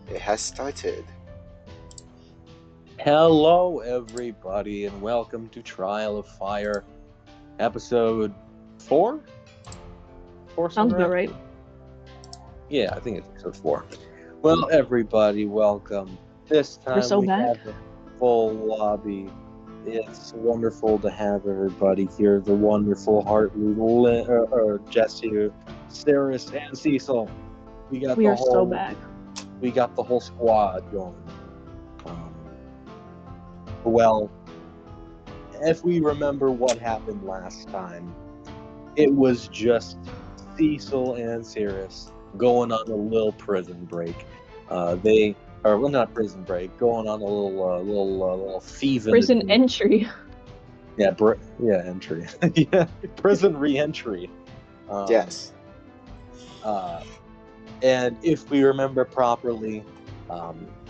It has started. Hello, everybody, and welcome to Trial of Fire, episode 4? Sounds about right. Yeah, I think it's episode 4. Well, everybody, welcome. This time so we back. have a full lobby. It's wonderful to have everybody here. The wonderful Hartley, Jesse, Cyrus, and Cecil. We are so back. We got the whole squad going. Well, if we remember what happened last time, it was just Cecil and Cyrus going on a little prison break. Not prison break, going on a little thieving. Prison entry. Yeah, entry. Yeah, prison re-entry. Yes. And if we remember properly,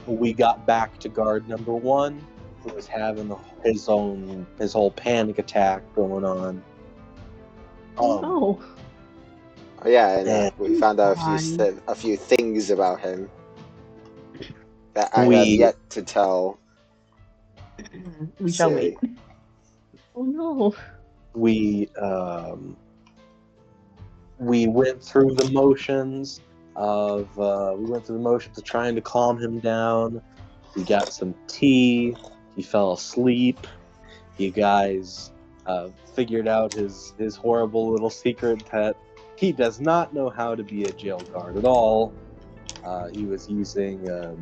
we got back to guard number 1, who was having his whole panic attack going on. Oh yeah, and we found out a few things about him that I have yet to tell. We shall wait. Oh no. We went through the motions of trying to calm him down. We got some tea. He fell asleep. You guys figured out his horrible little secret that he does not know how to be a jail guard at all. He was using a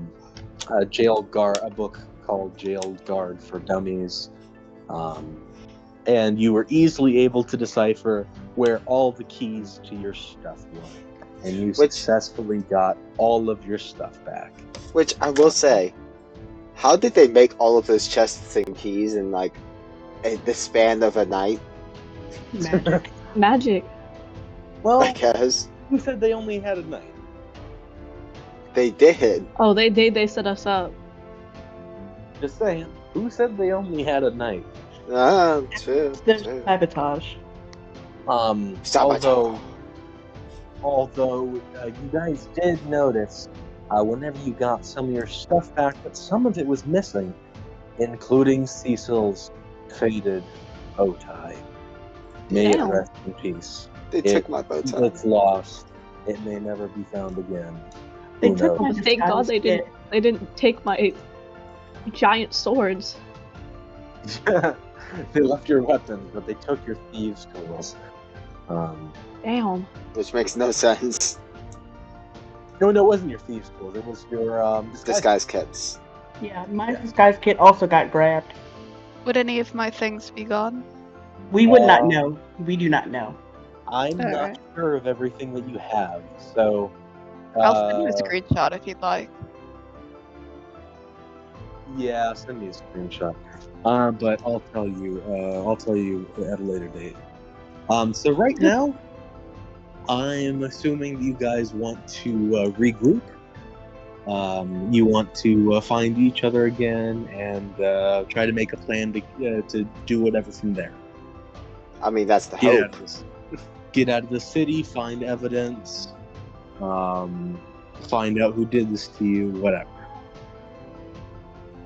book called Jail Guard for Dummies. And you were easily able to decipher where all the keys to your stuff were. And you successfully got all of your stuff back. Which I will say, how did they make all of those chests and keys in like the span of a night? Magic. Well, I guess. Who said they only had a night? They did. Oh, they set us up. Just saying. Who said they only had a night? True. Sabotage. Although you guys did notice whenever you got some of your stuff back, that some of it was missing, including Cecil's faded bow tie. May it rest in peace. They took my bow tie. It's lost. It may never be found again. They took my Thank God they didn't. They didn't take my giant swords. They left your weapons, but they took your thieves' tools. Damn. Which makes no sense. No, it wasn't your thieves' tools. It was your disguise kits. Yeah, my disguise kit also got grabbed. Would any of my things be gone? We would not know. We do not know. I'm not sure of everything that you have, so I'll send you a screenshot if you'd like. Yeah, send me a screenshot. But I'll tell you at a later date. So right now, I'm assuming you guys want to regroup. You want to find each other again and try to make a plan to do whatever from there. I mean, that's the hope. Get out of the city, find evidence, find out who did this to you, whatever.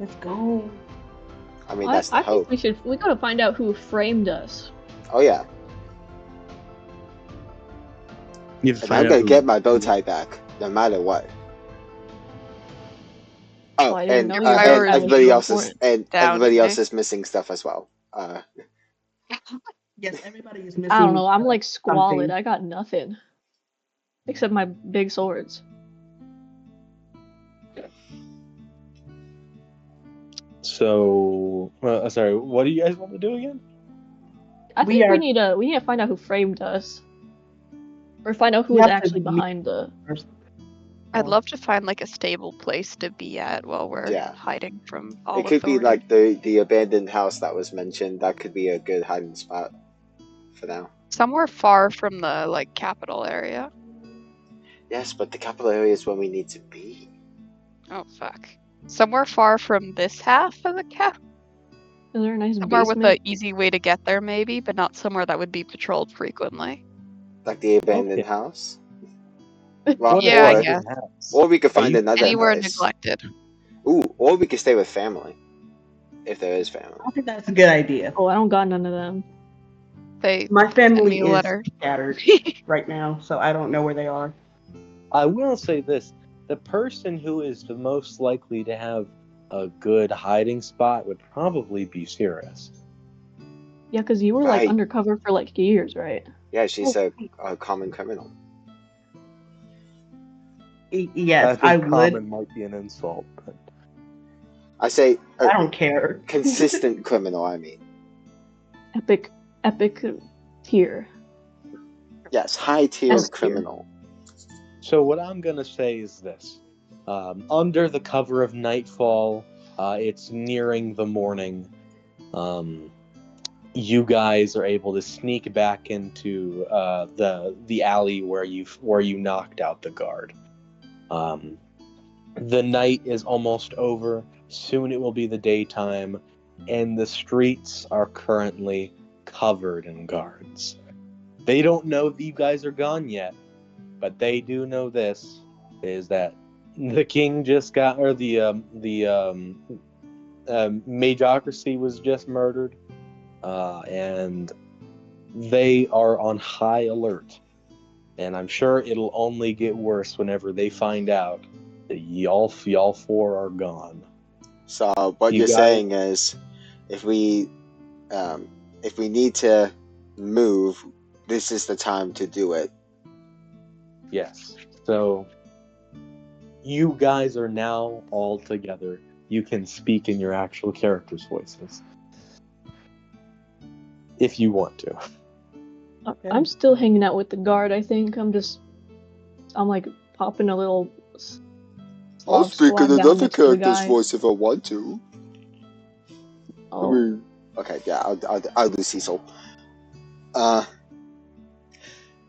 Let's go. I mean, that's the hope. Think we gotta find out who framed us. Oh yeah. And I'm gonna get my bow tie back, no matter what. Oh, and everybody else is missing stuff as well. Yes, everybody is missing. I don't know. I'm like squalid. something. I got nothing except my big swords. So, sorry, what do you guys want to do again? I think we need to find out who framed us, or find out who is actually behind the. I'd love to find like a stable place to be at while we're hiding from all. It could be like the abandoned house that was mentioned. That could be a good hiding spot for now. Somewhere far from the like capital area. Yes, but the capital area is where we need to be. Oh fuck! Somewhere far from this half of the cap. Is there a nice somewhere basement? with an easy way to get there, maybe, but not somewhere that would be patrolled frequently. Like the abandoned house. Well, Yeah, I guess. or we could find another Anywhere place. neglected. Ooh, or we could stay with family. If there is family. I think that's a good idea. Oh, I don't got none of them. My family is letter. scattered right now, so I don't know where they are. I will say this. The person who is the most likely to have a good hiding spot would probably be Cirrus. Yeah, because you were like undercover for like years, right? Yeah, she's a common criminal. Yes, I would. Common might be an insult, but I say I don't care. Consistent criminal, I mean. Epic tier. Yes, high tier criminal. So what I'm gonna say is this: under the cover of nightfall, it's nearing the morning. You guys are able to sneak back into the alley where you knocked out the guard. The night is almost over. Soon it will be the daytime, and the streets are currently covered in guards. They don't know that you guys are gone yet, but they do know this: is that the king just got, or the Majocracy was just murdered, and they are on high alert. And I'm sure it'll only get worse whenever they find out that y'all four are gone. So what you're saying is, if we need to move, this is the time to do it. Yes. So you guys are now all together. You can speak in your actual characters' voices if you want to. Okay. I'm still hanging out with the guard. I think I'm like popping a little. I'll speak in another character's voice if I want to. Oh. Okay, yeah, I'll do Cecil.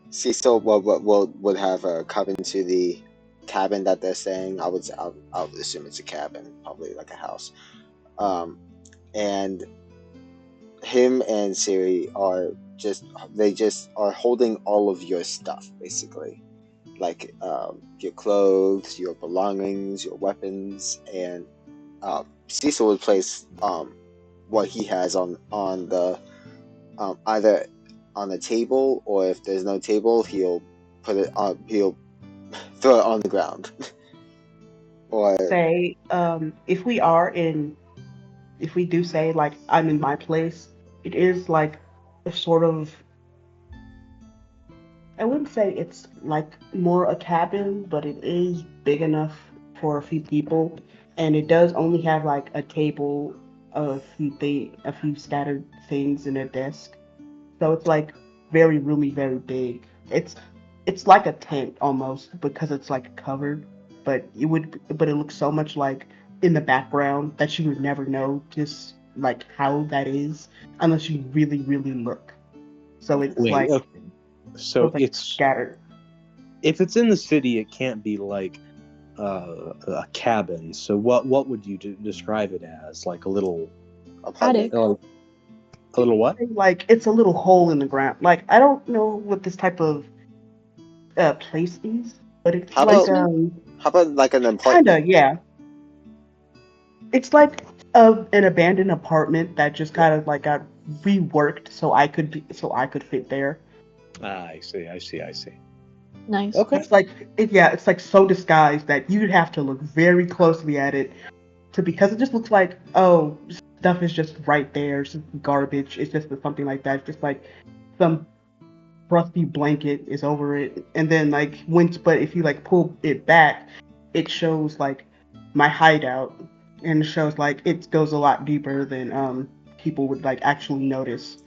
Cecil would have come into the cabin that they're staying. I'll assume it's a cabin, probably like a house. And him and Siri are just holding all of your stuff, basically, like your clothes, your belongings, your weapons, and Cecil would place what he has on the either on the table, or if there's no table, he'll put it on. He'll throw it on the ground. Or say if we do say like I'm in my place, it is like a sort of, I wouldn't say it's like more a cabin, but it is big enough for a few people, and it does only have like a table, a few scattered things, and a desk. So it's like very roomy, very big. It's like a tent almost, because it's like covered, but it looks so much like in the background that you would never know just like how that is unless you really, really look. So it's So it's scattered. If it's in the city, it can't be like a cabin. So what would you describe it as? Like a little attic? A little what? Like it's a little hole in the ground. Like I don't know what this type of place is, but it's how about like an apartment? Kinda, yeah. It's like an abandoned apartment that just kind of like got reworked so I could fit there. I see. Nice. Okay. It's like so disguised that you'd have to look very closely at it because it just looks like, oh, stuff is just right there, it's just garbage. It's just something like that. It's just like some rusty blanket is over it, and then like but if you like pull it back, it shows like my hideout, and it shows like it goes a lot deeper than people would like actually notice.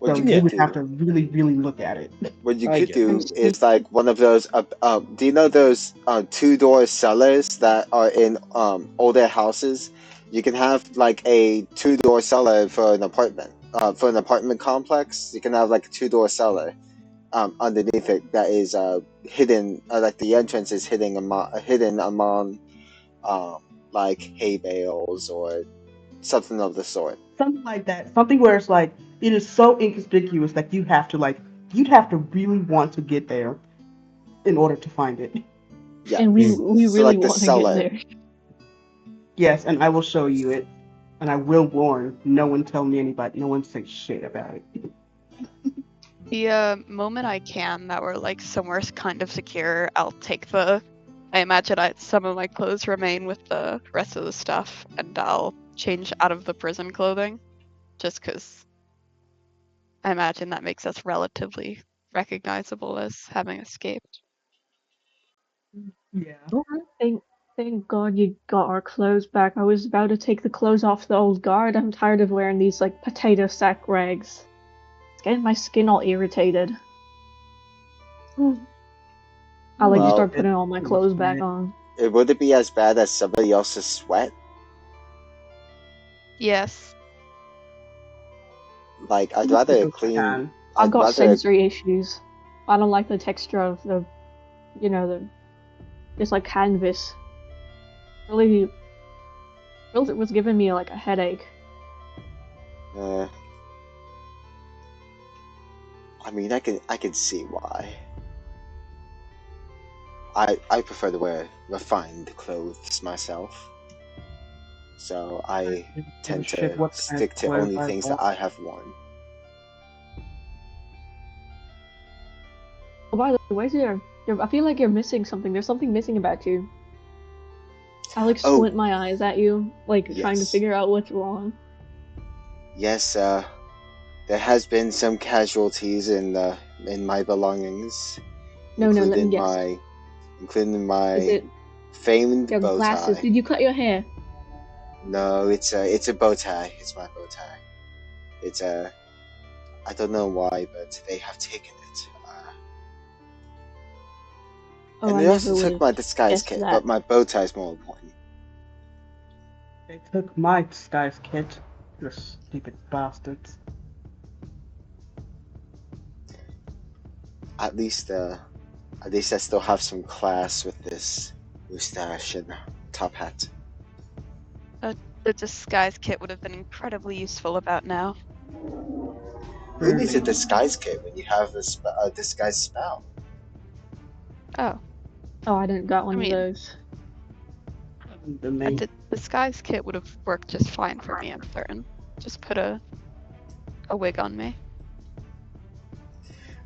So you would have to really, really look at it. What you could do is like one of those. Do you know those 2-door cellars that are in older houses? You can have like a 2-door cellar for an apartment. For an apartment complex, you can have like a 2-door cellar. Underneath it, that is hidden. Like the entrance is hidden among like hay bales or something of the sort. Something like that. Something where it's like it is so inconspicuous that you'd have to really want to get there in order to find it. Yeah. And we so really like the want to cellar. get there. Yes, and I will show you it. And I will warn, no one tell me anybody, no one say shit about it. The moment I can that we're like somewhere kind of secure, I'll take I imagine some of my clothes remain with the rest of the stuff, and I'll change out of the prison clothing, just because I imagine that makes us relatively recognizable as having escaped. Yeah. Thank God you got our clothes back. I was about to take the clothes off the old guard. I'm tired of wearing these like potato sack rags. It's getting my skin all irritated. I'll like Well, start putting all my clothes back on. Would it be as bad as somebody else's sweat? Yes. Like, I'd rather clean. I've got sensory issues. I don't like the texture of the, it's like canvas. Really, it was giving me like a headache. I mean, I can see why. I prefer to wear refined clothes myself, so I tend to stick to only things that I have worn. Oh, by the way, I feel like you're missing something. There's something missing about you. I like squint my eyes at you, like trying to figure out what's wrong. Yes, there has been some casualties in my belongings. No, let me guess. Including my famed bow glasses. tie. Did you cut your hair? No, it's a bow tie. It's my bow tie. It's I don't know why, but they have taken it. And they also took my disguise kit, but my bow tie is more important. They took my disguise kit. You stupid bastards. At least I still have some class with this mustache and top hat. The disguise kit would have been incredibly useful about now. Who needs a disguise kit when you have a disguise spell? Oh, I didn't got one of those. The disguise kit would have worked just fine for me, I'm certain. Just put a wig on me.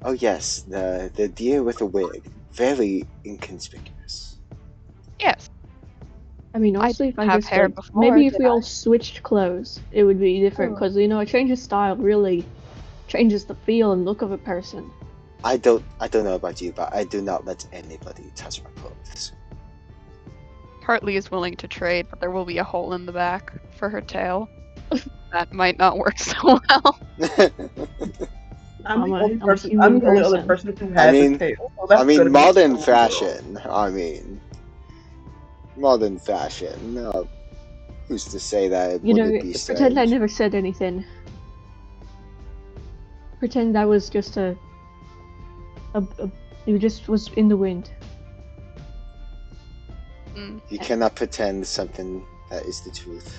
Oh yes, the deer with a wig. Very inconspicuous. Yes. I mean, honestly, if I just hair before, maybe if we all switched clothes, it would be different. Because a change of style really changes the feel and look of a person. I don't know about you, but I do not let anybody touch my clothes. Hartley is willing to trade, but there will be a hole in the back for her tail. That might not work so well. I'm the only other person who has a tail. So I mean, modern fashion. Modern fashion. Who's to say that it wouldn't be strange? Pretend I never said anything. Pretend that was just it just was in the wind. You cannot pretend something that is the truth.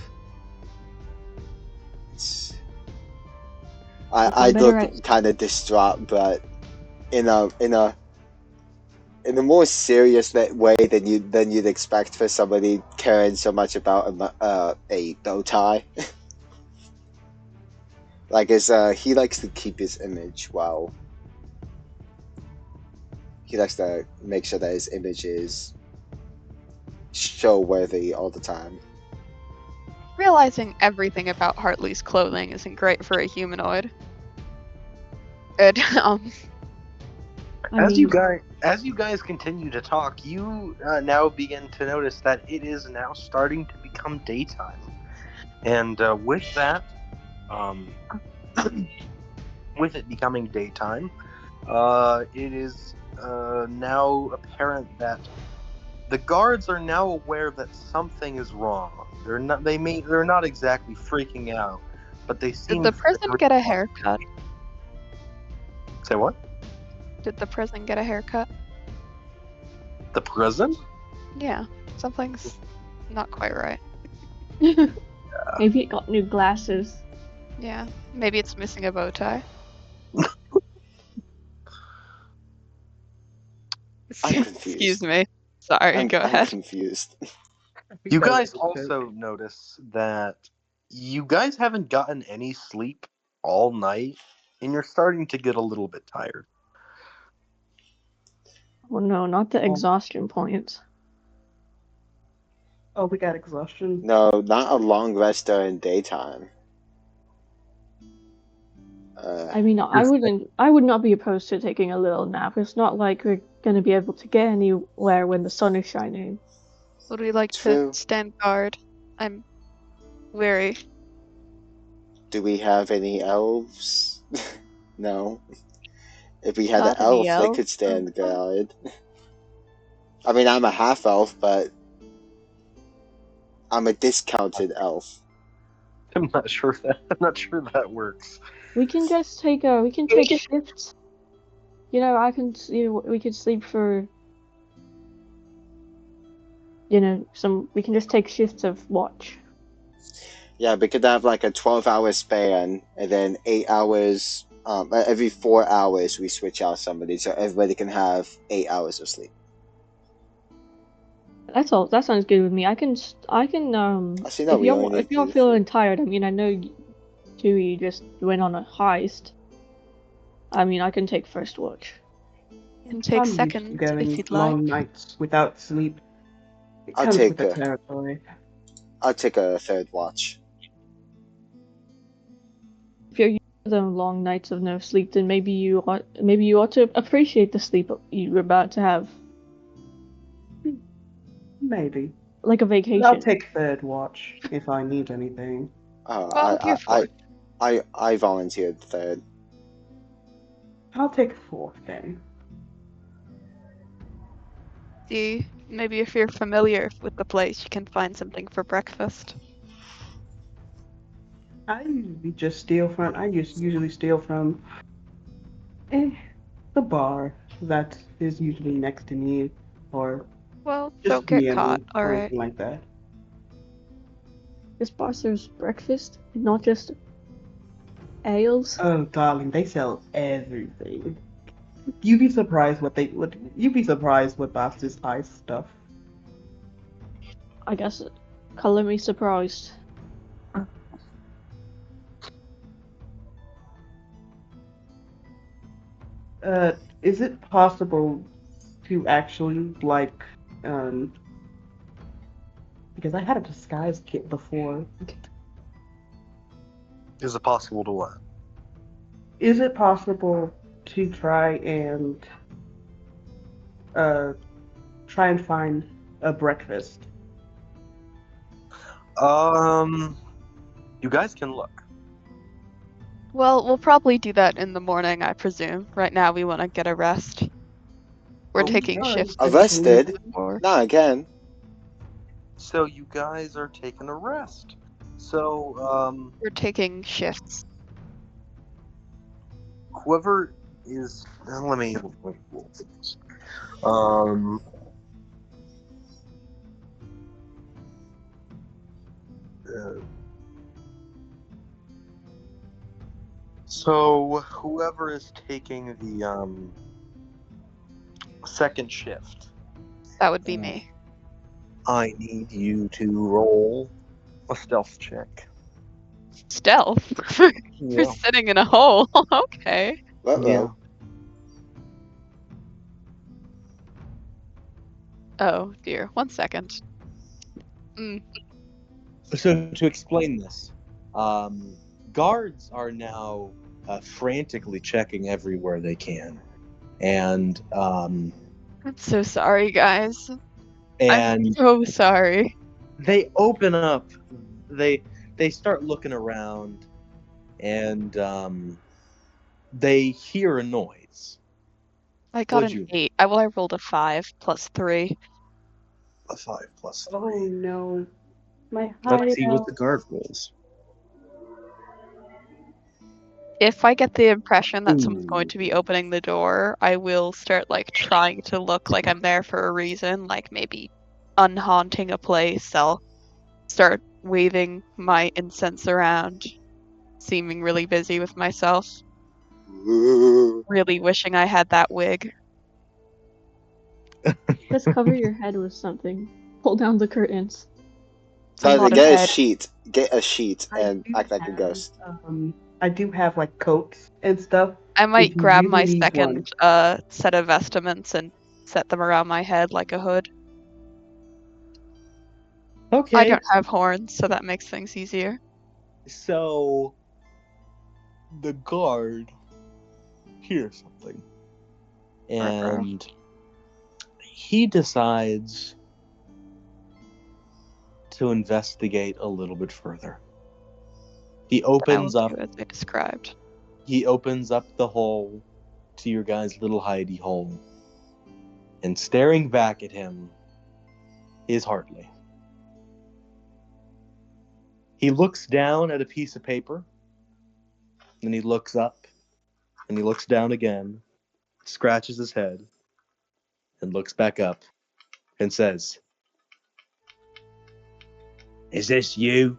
I look kind of distraught, but in a more serious way than you'd expect for somebody caring so much about a bow tie. Like he likes to keep his image well. He likes to make sure that his image is show worthy all the time. Realizing everything about Hartley's clothing isn't great for a humanoid. As you guys continue to talk, you now begin to notice that it is now starting to become daytime, and with that, with it becoming daytime, it is now apparent that the guards are now aware that something is wrong. They're not exactly freaking out, but they seem. Did the prison get a haircut? Say what? Did the prison get a haircut? The prison? Yeah, something's not quite right. Maybe it got new glasses. Yeah, maybe it's missing a bow tie. I'm confused. Excuse me. Sorry, go I'm ahead. confused. You guys also notice that you guys haven't gotten any sleep all night, and you're starting to get a little bit tired. Oh no, not the exhaustion points. Oh, we got exhaustion. No, not a long rest during daytime. I mean, I would not be opposed to taking a little nap. It's not like we're gonna be able to get anywhere when the sun is shining. Would we like True. to stand guard? I'm weary. Do we have any elves? No. If we had an Got any elf, they elves? could stand guard. I mean, I'm a half elf, but I'm a discounted elf. I'm not sure that works. We can just take shifts. You know, we could sleep for. You know, we can just take shifts of watch. Yeah, we could have like a 12-hour span, and then 8 hours. Every 4 hours, we switch out somebody, so everybody can have 8 hours of sleep. That's all. That sounds good with me. I can. Actually, no, If we only need if you're two. feeling tired, I mean, I know Chewie just went on a heist. I mean, I can take first watch. You can take I'm used to second getting if you'd like. long nights without sleep. It I'll comes take with the a- territory. I'll take a third watch. If you're used to the long nights of no sleep, then maybe you ought to appreciate the sleep you're about to have, Maybe. like a But I'll vacation. take third watch if I need anything. Volunteer fourth. I volunteered third. I'll take fourth then. See, maybe if you're familiar with the place, you can find something for breakfast. I usually steal from the bar that is usually next to me, or Well, just don't get near caught. me, All or right. anything like that. This bar serves breakfast, not just ales. Oh, darling, they sell everything. You'd be surprised You'd be surprised what bastards buy stuff. I guess. Color me surprised. Is it possible to actually because I had a disguise kit before. Is it possible to what? Is it possible to try and find a breakfast? You guys can look. Well, we'll probably do that in the morning, I presume. Right now, we want to get a rest. We're Oh, taking sure. shifts. Arrested? Or... Not again. So you guys are taking a rest. So, We're taking shifts. whoever is... Let me roll for this. So whoever is taking the second shift, That would be me. I need you to roll a stealth check. Stealth? You're sitting in a hole. Okay. Uh-oh. Oh, dear. 1 second. So to explain this, guards are now frantically checking everywhere they can, and I'm so sorry, guys. I'm and so sorry. they open up. They start looking around, and they hear a noise. I got What'd an you- 8. I rolled a 5 plus 3. A 5 plus 3. Oh no, my Let's see what hideout. the guard rolls. If I get the impression that someone's Ooh. going to be opening the door, I will start trying to look like I'm there for a reason, like maybe unhaunting a place. I'll start waving my incense around, seeming really busy with myself, Ooh. really wishing I had that wig. Just cover your head with something. Pull down the curtains. I'm Tyler, not get a bed. sheet. Get a sheet I and do act like a have, ghost. I do have like coats and stuff. I might If you grab really my need second set of vestments and set them around my head like a hood. Okay. I don't have horns, so that makes things easier. So the guard hears something, and he decides to investigate a little bit further. He opens I will up. do as I described. He opens up the hole to your guys' little hidey hole, and staring back at him is Hartley. He looks down at a piece of paper, and he looks up, and he looks down again, scratches his head, and looks back up, and says, "Is this you?"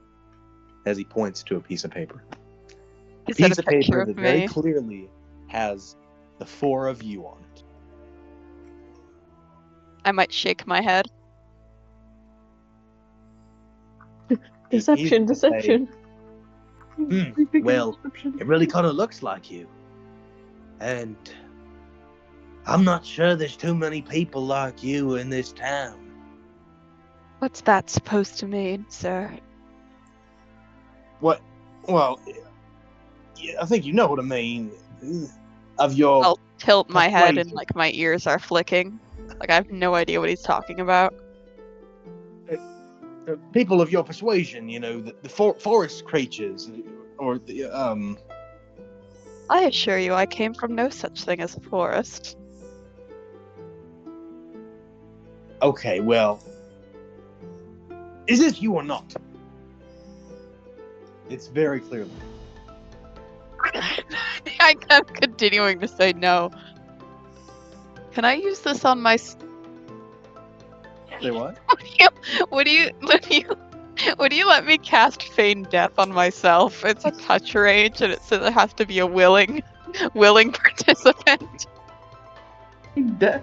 As he points to a piece of paper. A Is that piece a of paper picture that of very me? clearly has the 4 of you on it. I might shake my head. He's Deception, gonna say, deception. well, it really kind of looks like you. And I'm not sure there's too many people like you in this town. What's that supposed to mean, sir? What? Well, I think you know what I mean. Of your I'll tilt my head and persuasion. like my ears are flicking. Like I have no idea what he's talking about. people of your persuasion, you know, the forest creatures, or the I assure you, I came from no such thing as a forest. Okay, well, is this you or not? It's very clearly. I'm continuing to say no. Can I use this on my? Say what? Would you let me cast Feign Death on myself? It's a touch range, and it says it has to be a willing participant. Do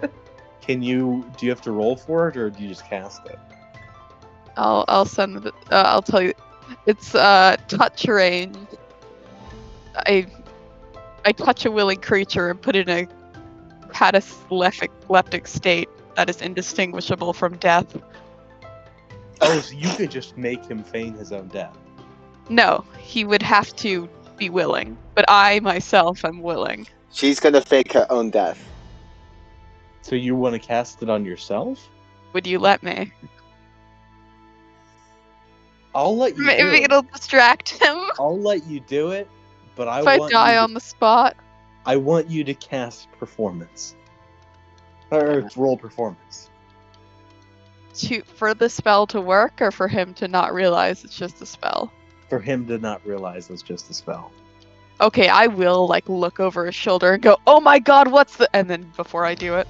you have to roll for it, or do you just cast it? I'll send the, I'll tell you. It's touch range. I touch a willing creature and put it in a cataleptic state that is indistinguishable from death. Oh, so you could just make him feign his own death. No, he would have to be willing, but I myself am willing. She's gonna fake her own death. So you want to cast it on yourself? Would you let me? I'll let you do Maybe it. it'll distract him I'll let you do it, but if I die on the spot. I want you to cast performance. Or roll performance. For the spell to work, or for him to not realize it's just a spell? For him to not realize it's just a spell. Okay, I will like look over his shoulder and go, "Oh my god, what's the?" And then before I do it,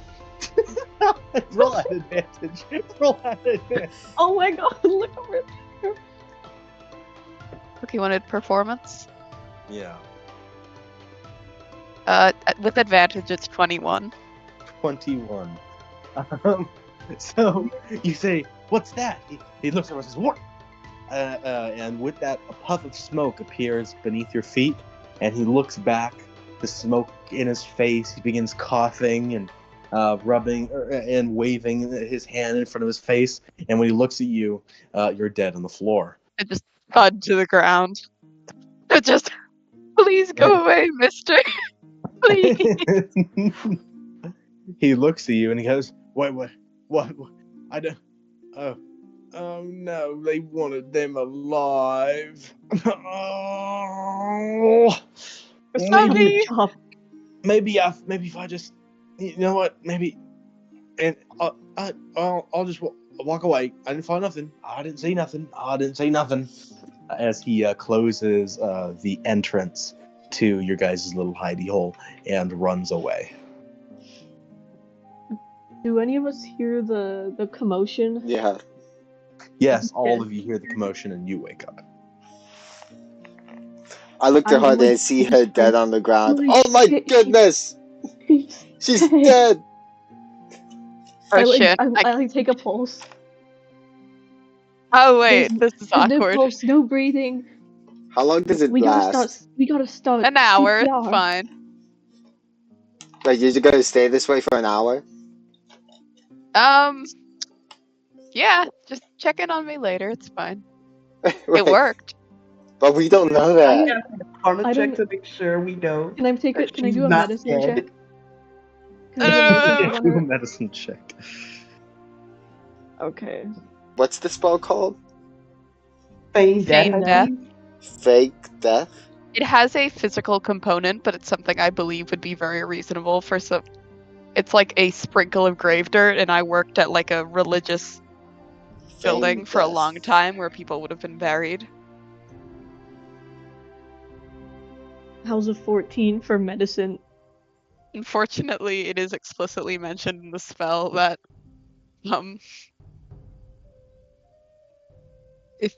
Roll at advantage. Roll at advantage. Oh my god, look over there. okay, wanted performance. Yeah. With advantage, it's 21. 21. So you say, "What's that?" He looks over and says, "What?" And with that, a puff of smoke appears beneath your feet, and he looks back. The smoke in his face. He begins coughing and rubbing and waving his hand in front of his face. And when he looks at you, you're dead on the floor. I just thud to the ground. I just, please go away, mister. Please. He looks at you and he goes, What? I don't. Oh no, they wanted them alive. Oh, Sorry. maybe if I just, you know what? Maybe, and I'll just walk away. I didn't find nothing. I didn't see nothing. As he closes the entrance to your guys' little hidey hole and runs away. Do any of us hear the commotion? Yeah. Yes, all of you hear the commotion and you wake up. I looked at I'm her like, and see her dead on the ground. holy Oh my shit, goodness! She's dead! Oh shit! I like take a pulse. Oh wait, There's, this is there's no awkward. pulse, no breathing. How long does it We gotta last? start. We gotta start. An hour, it's CPR. fine. Like, you're gonna stay this way for an hour? Yeah, just check in on me later. It's fine. Right. It worked. But we don't know that. Yeah, on a I check don't- to make sure we know. Can I take it? Can I She's do a not medicine dead. check? Can I do a medicine check on Do a her? medicine check. Okay. What's the spell called? Feign death. Feign I death. believe. Fake death? It has a physical component, but it's something I believe would be very reasonable for some. It's like a sprinkle of grave dirt, and I worked at like a religious building Feigned for a death. long time where people would have been buried. How's a 14 for medicine? Unfortunately, it is explicitly mentioned in the spell that if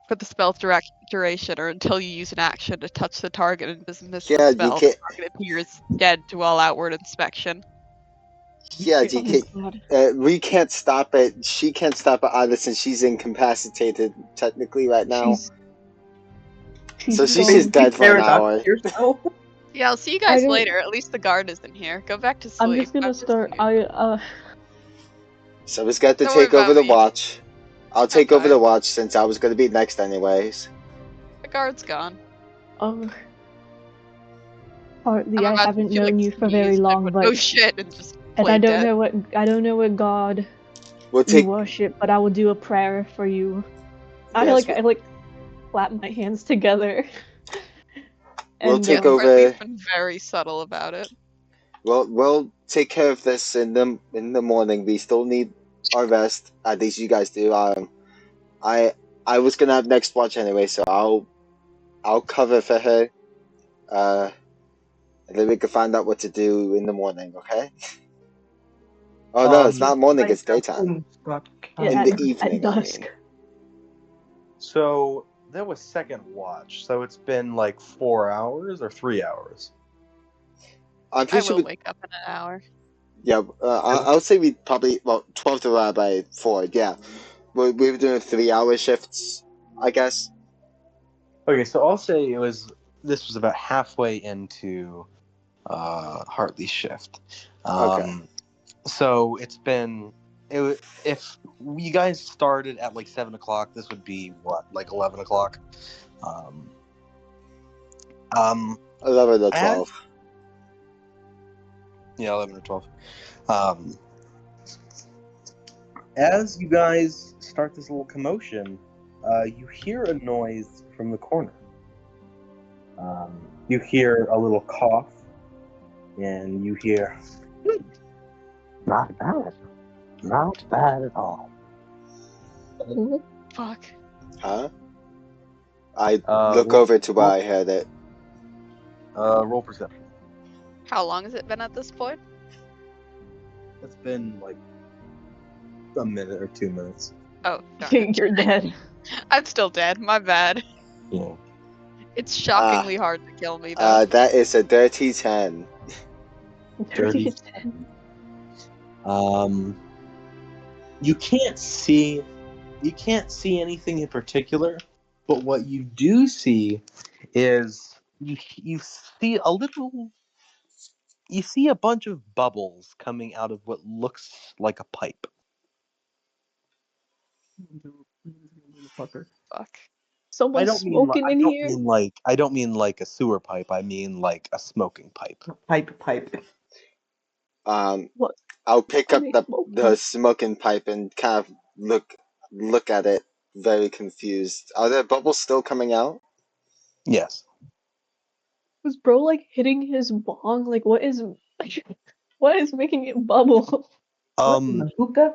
for the spell's duration or until you use an action to touch the target and dismiss Yeah, the you spell, can't. the target appears dead to all outward inspection. Yeah, you Oh can't. god. We can't stop it. She can't stop it either since she's incapacitated technically right now. She's So she's gone. just dead for an Paradox hour. yourself. Yeah, I'll see you I guys don't- later. At least the guard isn't here. Go back to sleep. I'm just gonna start. Someone's got to Don't worry take over about the me. watch. I'll take over fine. the watch since I was gonna be next anyways. The guard's gone. Partly I'm I about to haven't feel, like, known you for sneeze very and long, went, but oh shit, and just and play I don't dead. know what God We'll you take. worship, but I will do a prayer for you. Yes, I clap my hands together. We'll And, take Yeah, over. Partly's been very subtle about it. We'll take care of this in the morning. We still need our rest. At least you guys do. I was gonna have next watch anyway, so I'll cover for her. And then we can find out what to do in the morning. Okay? Oh no, it's not morning. It's daytime. Yeah, In at, the at evening, I dusk. mean. So that was second watch. So it's been like 4 hours or 3 hours. I'm I pretty sure. will wake up in an hour. Yeah, I'll say we probably 12 divided by 4. Yeah, we were doing 3-hour shifts, I guess. Okay, so I'll say this was about halfway into Hartley's shift. Okay. So it's been if you guys started at like 7 o'clock, this would be what, like 11 o'clock. 11 or 12. Yeah, 11 or 12. As you guys start this little commotion, you hear a noise from the corner. You hear a little cough, and you hear, not bad. Not bad at all. Fuck. Huh? I look roll- over to where I heard it. Roll perception. How long has it been at this point? It's been like a minute or 2 minutes. Oh, darn it. You're dead. I'm still dead. My bad. Yeah. It's shockingly hard to kill me, though. That is a dirty 10. Dirty. You can't see anything in particular, but what you do see is you see a bunch of bubbles coming out of what looks like a pipe. Fuck. Someone's smoking in here. I don't mean like a sewer pipe. I mean like a smoking pipe. Pipe. What? I'll pick Are up they the smoking? smoking pipe and kind of look at it, very confused. Are there bubbles still coming out? Yes. Was bro like hitting his bong? Like what is making it bubble? Hookah?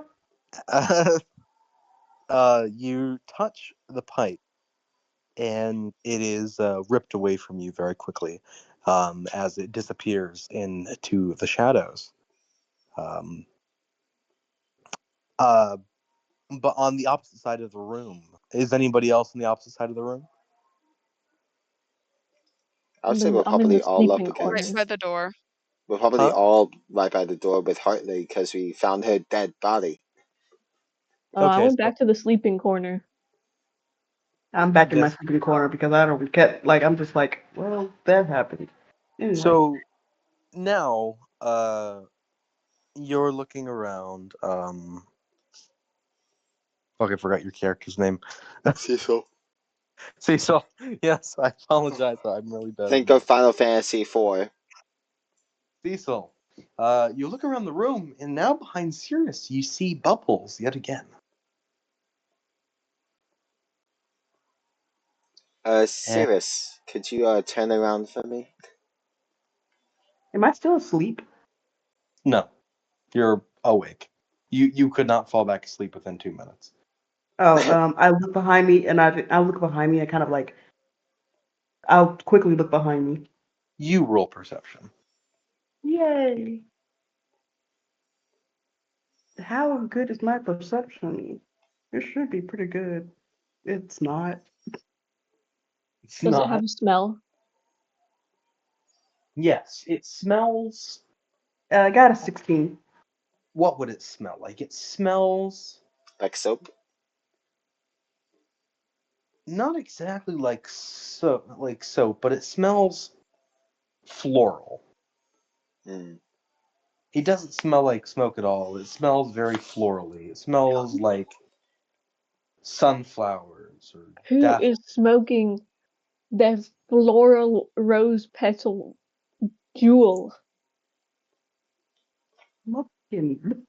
You touch the pipe, and it is ripped away from you very quickly, as it disappears into the shadows. But on the opposite side of the room, is anybody else on the opposite side of the room? I would say we're I'm in the probably all up sleeping against. Right by the door. We're probably Huh? all right by the door with Hartley because we found her dead body. I Okay, went so back to the sleeping corner. I'm back in my this. sleeping corner because I don't get like I'm just like, well, that happened. Anyway. So now, you're looking around. Fuck, I forgot your character's name. Cecil. Cecil. Yes, I apologize. I'm really bad. Think of Final Fantasy IV. Cecil. You look around the room, and now behind Sirius, you see Bubbles yet again. And Cirrus, could you turn around for me? Am I still asleep? no, you're awake. You could not fall back asleep within 2 minutes. Oh, I look behind me and I look behind me and kind of like I'll quickly look behind me. You roll perception. Yay! How good is my perception? It should be pretty good. It's not. It's Does it not. have a smell? Yes, it smells. I got a 16. What would it smell like? It smells Like soap? not exactly like soap, but it smells floral. Hmm. It doesn't smell like smoke at all. It smells very florally. It smells like sunflowers or Who is smoking their floral rose petal jewel? Looking.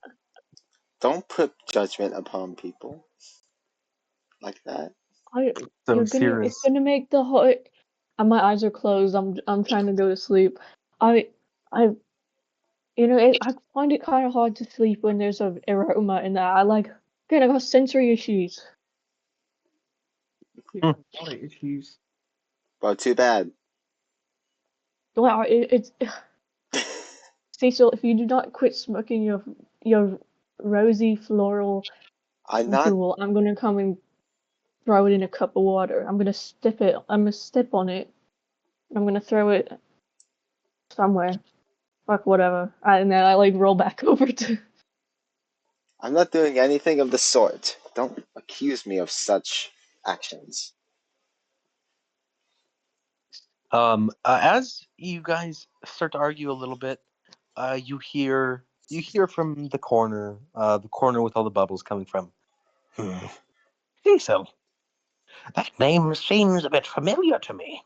Don't put judgment upon people like that. So It's serious. gonna make the whole. And my eyes are closed. I'm trying to go to sleep. I I I find it kind of hard to sleep when there's an aroma in there. I got sensory issues. Yeah, a lot of issues. Well, too bad. Wow, it's Cecil. If you do not quit smoking your rosy floral I'm not. jewel, I'm gonna come and throw it in a cup of water. I'm gonna step it. I'm gonna step on it. I'm gonna throw it somewhere. Fuck whatever. And then I roll back over to. I'm not doing anything of the sort. Don't accuse me of such actions. As you guys start to argue a little bit, you hear from the corner with all the bubbles coming from. Cecil, that name seems a bit familiar to me.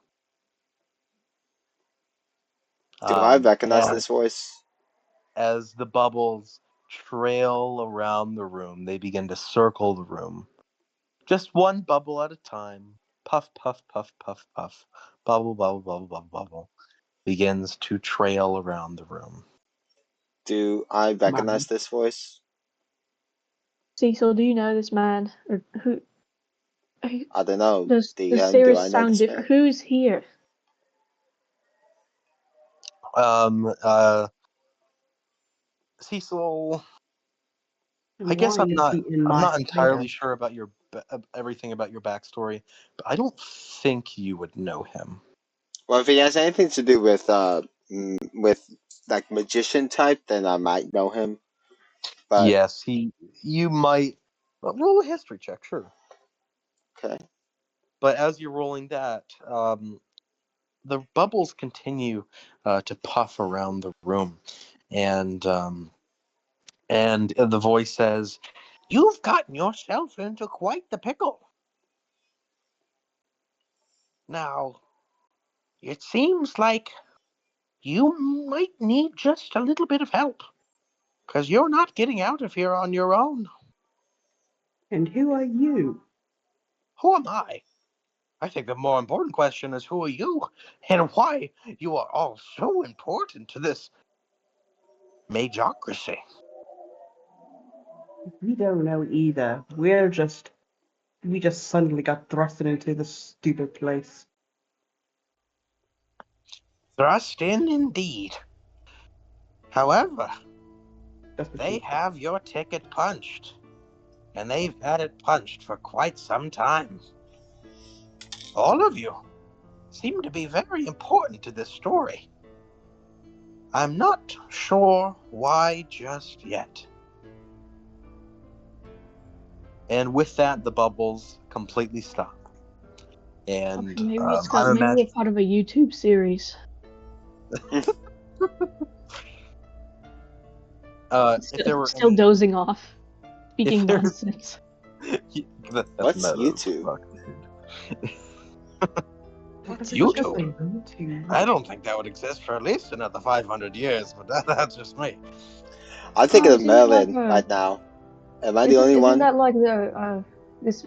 Do I recognize as, this voice? as the bubbles trail around the room, they begin to circle the room. Just one bubble at a time. Puff, puff, puff, puff, puff. Bubble, bubble, bubble, bubble, bubble. Begins to trail around the room. Do I recognize this voice? Cecil, do you know this man? Or who? I don't know. Does DM, do Sirius I know sound this different? man? Who's here? Cecil, And I guess why I'm is not. he in I'm my not entirely hair? sure about everything about your backstory, but I don't think you would know him. Well, if he has anything to do with like magician type, then I might know him. But Yes, you might roll a history check, sure. okay. But as you're rolling that, the bubbles continue to puff around the room, and the voice says, "You've gotten yourself into quite the pickle. Now, it seems like you might need just a little bit of help, because you're not getting out of here on your own. And who are you? Who am I? I think the more important question is who are you, and why you are all so important to this magocracy." We don't know either. We just suddenly got thrusted into this stupid place. Thrust in indeed. However, That's what they she have your ticket punched, and they've had it punched for quite some time. All of you seem to be very important to this story. I'm not sure why just yet. And with that, the bubbles completely stop. And Maybe I'm maybe we're imagining part of a YouTube series. if there were Still any, dozing off, speaking there- nonsense. that's What's meta as YouTube? fuck, dude. What YouTube? I don't think that would exist for at least another 500 years, but that's just me. I'm thinking of isn't that Merlin the- right now. Am I the only Isn't one? that like the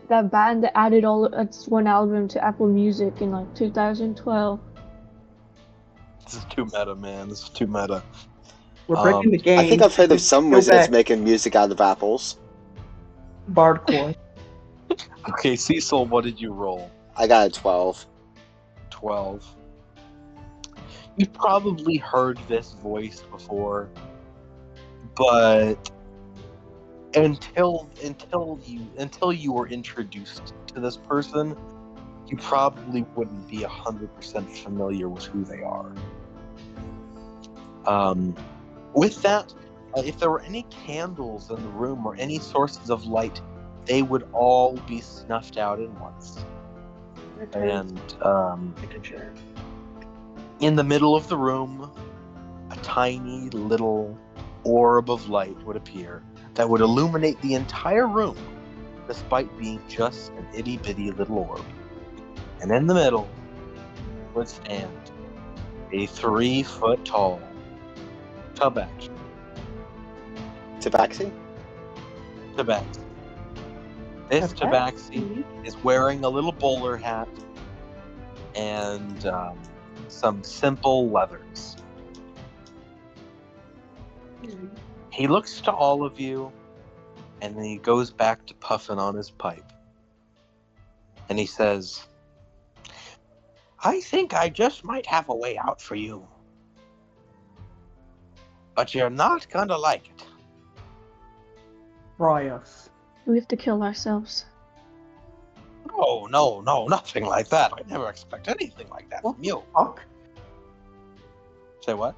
that band that added all its one album to Apple Music in like 2012? This is too meta, man. This is too meta. We're breaking the game. I think I've heard of Just some go wizards back. making music out of apples. Bardcore. Okay, Cecil, what did you roll? I got a 12. 12. You've probably heard this voice before, but until you were introduced to this person, you probably wouldn't be 100% familiar with who they are. With that, if there were any candles in the room or any sources of light, they would all be snuffed out at once. And in the middle of the room, a tiny little orb of light would appear that would illuminate the entire room, despite being just an itty-bitty little orb. And in the middle would stand a 3-foot-tall Tabaxi. Tabaxi? Tabaxi. This Tabaxi is wearing a little bowler hat and some simple leathers. He looks to all of you, and then he goes back to puffing on his pipe. And he says, I think I just might have a way out for you. But you're not gonna like it. Try us. Do we have to kill ourselves? Oh, no, nothing like that. I never expect anything like that from you. Fuck. Say what?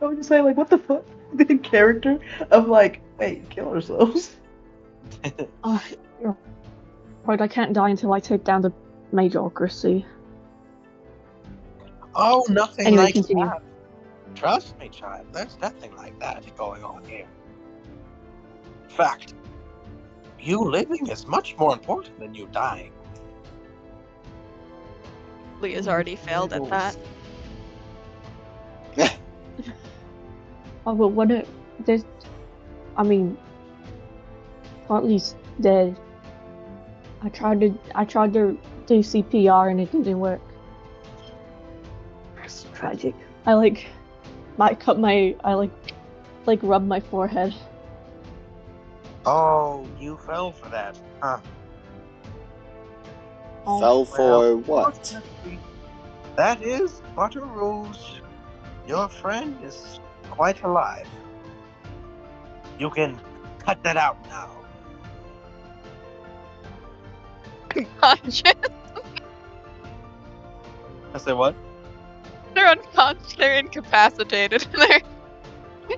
I was just saying, like, what the fuck? The character of like, wait, kill ourselves. Right, I can't die until I take down the Majorcracy. Oh, nothing Anyway, like continue. that. Trust me, child. There's nothing like that going on here. In fact, you living is much more important than you dying. Leah's already failed at that. Oh, but what if there's... I mean... Hartley's dead. I tried to do CPR and it didn't work. That's tragic. I rub my forehead. Oh, you fell for that, huh? Fell for what? Fortunately, that is but a ruse. Your friend is quite alive. You can cut that out now. Unconscious. I say what? They're unconscious. They're incapacitated.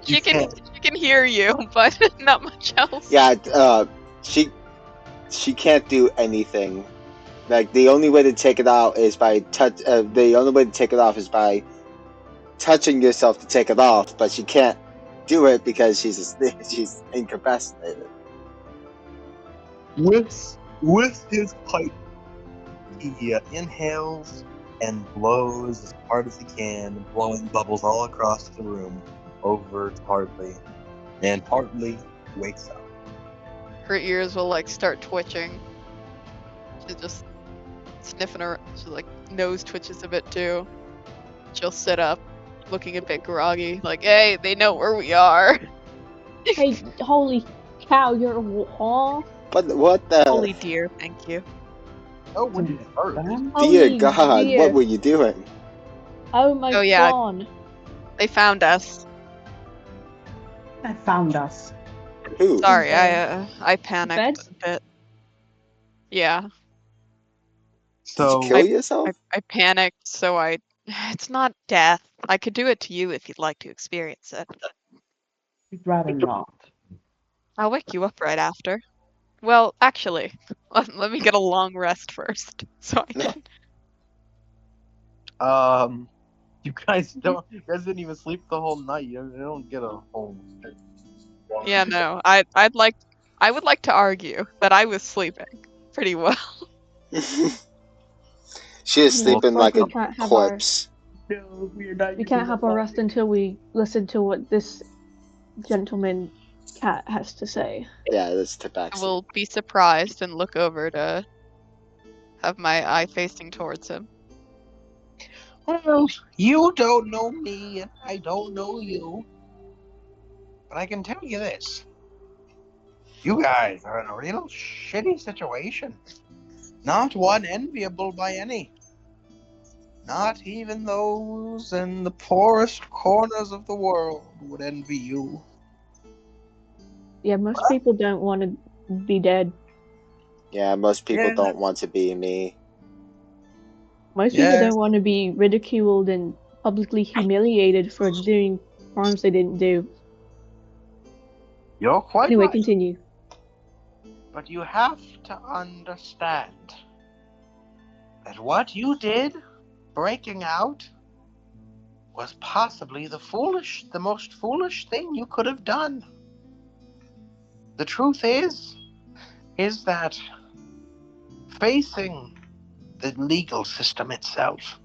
She can hear you, but not much else. Yeah, she can't do anything. Like the only way to take it out is by the only way to take it off is by touching yourself to take it off, but she can't do it because she's incapacitated. With his pipe, he inhales and blows as hard as he can, blowing bubbles all across the room over to Hartley. And Hartley wakes up. Her ears will start twitching. She's just sniffing her. She nose twitches a bit too. She'll sit up, looking a bit groggy. Hey, they know where we are. Hey, holy cow, you're a wall. What the? Holy dear, thank you. Oh, when did it hurt? Dear Holy God, dear. what were you doing? Oh my Oh, yeah. god. They found us. That found us. Who? Sorry, bed? I panicked a bit. Yeah, Did So you kill yourself? I panicked, so I It's not death. I could do it to you if you'd like to experience it. You'd rather not. I'll wake you up right after. Well, actually, let me get a long rest first, so I can. You guys didn't even sleep the whole night. You don't get a whole. Yeah, no. I would like to argue that I was sleeping pretty well. She is Well, sleeping like we a can't have corpse. No, we're not. We can't have our rest until we listen to what this gentleman cat has to say. Yeah, that's I Tabaxi. will be surprised and look over to have my eye facing towards him. Well, you don't know me, and I don't know you. But I can tell you this. You guys are in a real shitty situation. Not one enviable by any. Not even those in the poorest corners of the world would envy you. Yeah, most people don't want to be dead. Yeah, most people Yeah. don't want to be me. Most people Yes. don't want to be ridiculed and publicly humiliated for doing crimes they didn't do. You're quite Anyway, right. continue. But you have to understand that what you did, breaking out, was possibly the most foolish thing you could have done. The truth is that facing the legal system itself,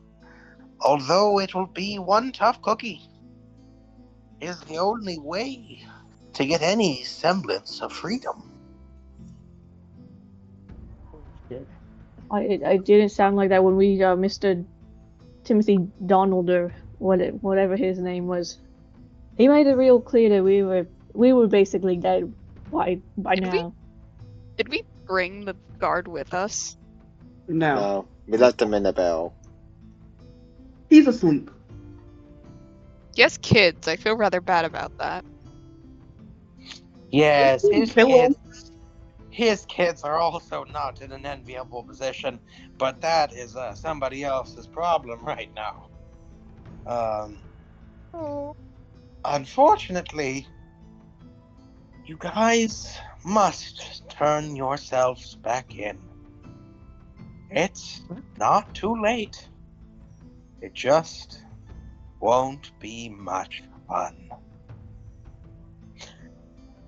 although it will be one tough cookie, is the only way to get any semblance of freedom. It didn't sound like that when we Mr. Timothy Donald or whatever his name was. He made it real clear that we were basically dead by Did we- now. Did we bring the guard with us? No, No, we left them in the barrel. he's asleep. Yes, kids. I feel rather bad about that. Yes, Kill him. his kids are also not in an enviable position, but that is somebody else's problem right now. Unfortunately, you guys must turn yourselves back in. It's not too late. It just won't be much fun.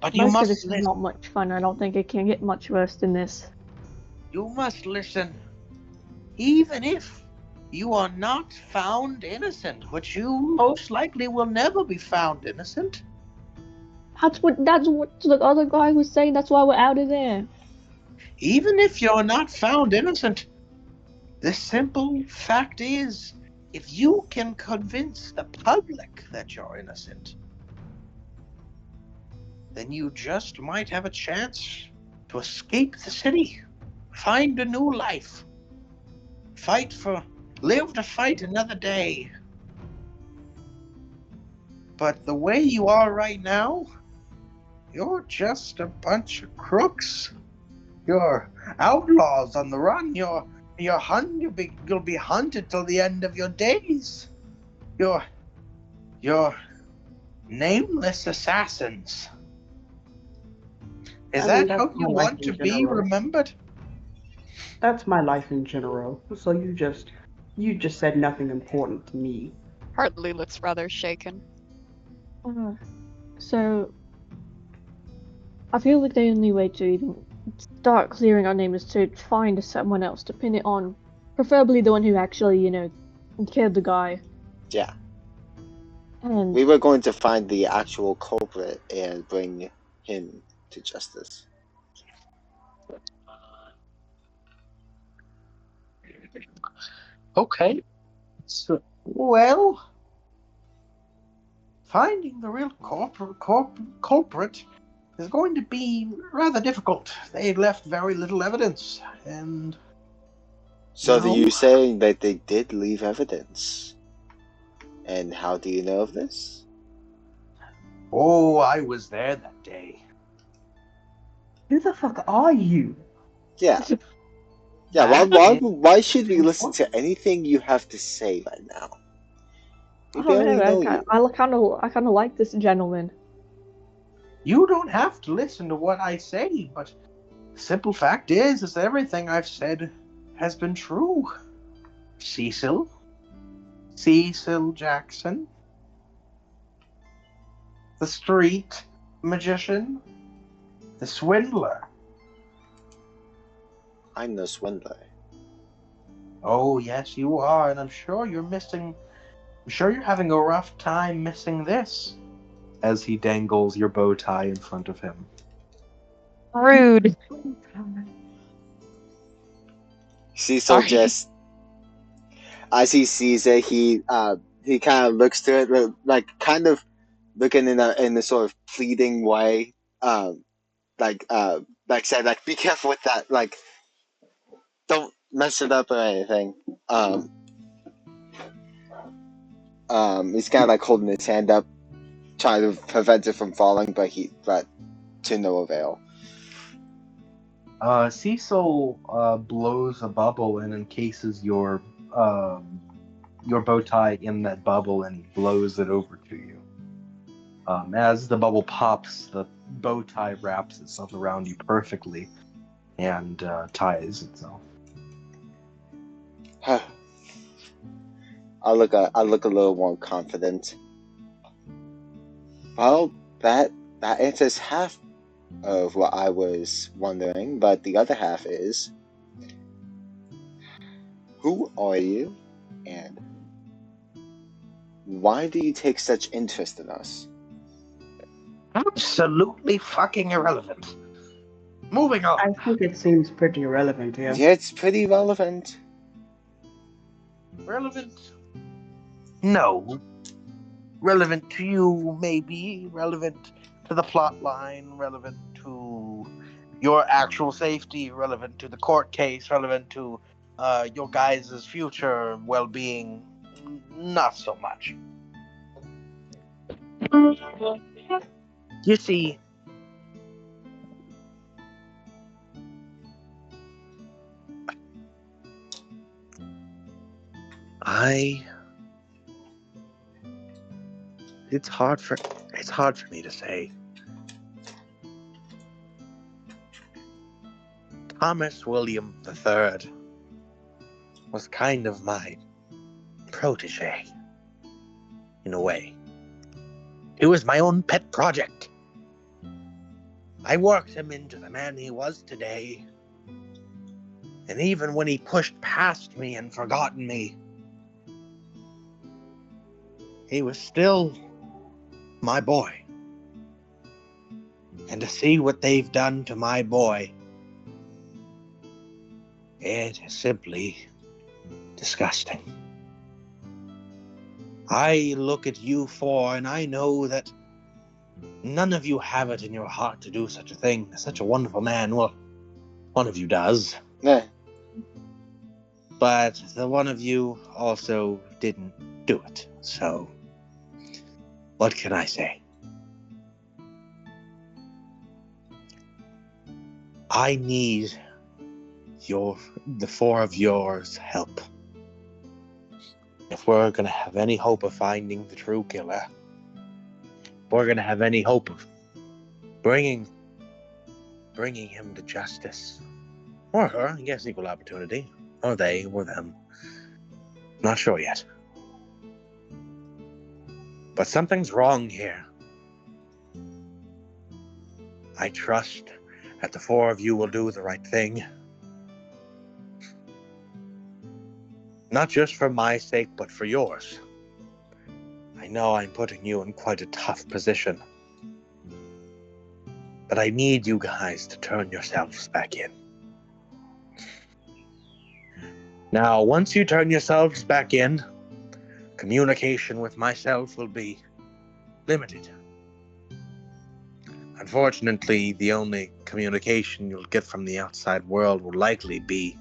But you Most of must this is listen. not much fun. I don't think it can get much worse than this. You must listen. Even if you are not found innocent, which you most likely will never be found innocent. That's what the other guy was saying. That's why we're out of there. Even if you're not found innocent, the simple fact is, if you can convince the public that you're innocent, then you just might have a chance to escape the city, find a new life, live to fight another day. But the way you are right now, you're just a bunch of crooks. You're outlaws on the run. You'll be hunted till the end of your days. You're nameless assassins. Is I mean, that how that's you my life want in to be general. remembered? That's my life in general. So you just said nothing important to me. Hartley looks rather shaken. So I feel like the only way to even start clearing our name is to find someone else to pin it on, preferably the one who actually, killed the guy. Yeah. And We were going to find the actual culprit and bring him to justice. Okay. So, Well, finding the real culprit is going to be rather difficult. They left very little evidence, and So No. you saying that they did leave evidence? And how do you know of this? oh, I was there that day. Who the fuck are you? Yeah, Yeah, That why should we listen to anything you have to say right now? We I don't barely know. know you. I kind of like this gentleman. You don't have to listen to what I say, but the simple fact is everything I've said has been true. Cecil Jackson, the street magician, the swindler. I'm no swindler. Oh, yes, you are, and I'm sure you're having a rough time missing this. As he dangles your bow tie in front of him. Rude. Cecil Sorry. just, as he sees it, he kind of looks to it, like kind of looking in a sort of pleading way, like said, like, be careful with that, like, don't mess it up or anything. He's kind of like holding his hand up, trying to prevent it from falling, but to no avail. Cecil blows a bubble and encases your bow tie in that bubble, and he blows it over to you. As the bubble pops, the bow tie wraps itself around you perfectly and ties itself. I look a little more confident. Well, that answers half of what I was wondering, but the other half is, who are you, and why do you take such interest in us? Absolutely fucking irrelevant. Moving on. I think it seems pretty irrelevant, yeah. Yeah, it's pretty relevant. Relevant? No. Relevant to you, maybe. Relevant to the plot line. Relevant to your actual safety. Relevant to the court case. Relevant to your guys' future well-being. Not so much. You see, it's hard for me to say. Thomas William III was kind of my protege, in a way. He was my own pet project. I worked him into the man he was today. And even when he pushed past me and forgotten me, he was still my boy. And to see what they've done to my boy, it is simply disgusting. I look at you four and I know that none of you have it in your heart to do such a thing. Such a wonderful man. Well, one of you does. Yeah. But the one of you also didn't do it. So, what can I say? I need the four of yours help. If we're gonna have any hope of finding the true killer, if we're gonna have any hope of bringing him to justice, or her, I guess, equal opportunity, or they, or them, not sure yet. But something's wrong here. I trust that the four of you will do the right thing. Not just for my sake, but for yours. I know I'm putting you in quite a tough position. But I need you guys to turn yourselves back in. Now, once you turn yourselves back in, communication with myself will be limited. Unfortunately, the only communication you'll get from the outside world will likely be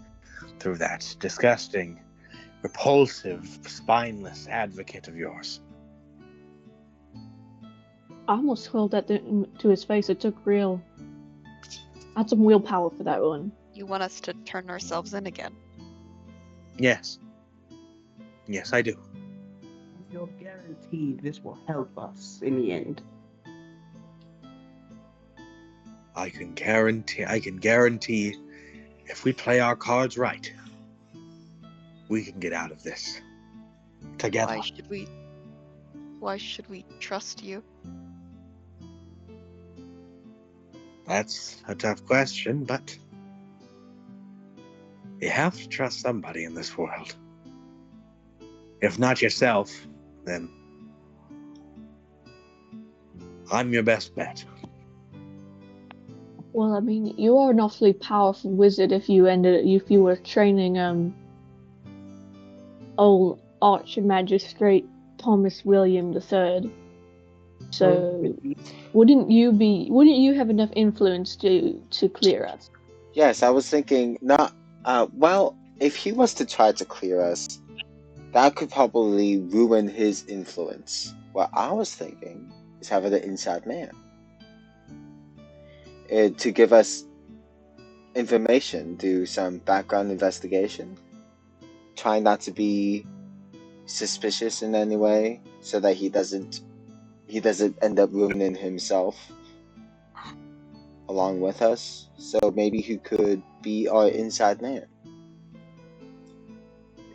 through that disgusting, repulsive, spineless advocate of yours. I almost hurled that to his face. It took real. I had some willpower for that one. You want us to turn ourselves in again? Yes. Yes, I do. You're guaranteed this will help us in the end. I can guarantee if we play our cards right, we can get out of this. Together. Why should we trust you? That's a tough question, but you have to trust somebody in this world. If not yourself, then I'm your best bet. Well, I mean, you are an awfully powerful wizard if you were training old Archmagistrate Thomas William III. So wouldn't you have enough influence to clear us? Yes, I was thinking not. Well, if he was to try to clear us, that could probably ruin his influence. What I was thinking is having an inside man to give us information, do some background investigation, try not to be suspicious in any way, so that he doesn't end up ruining himself along with us. So maybe he could be our inside man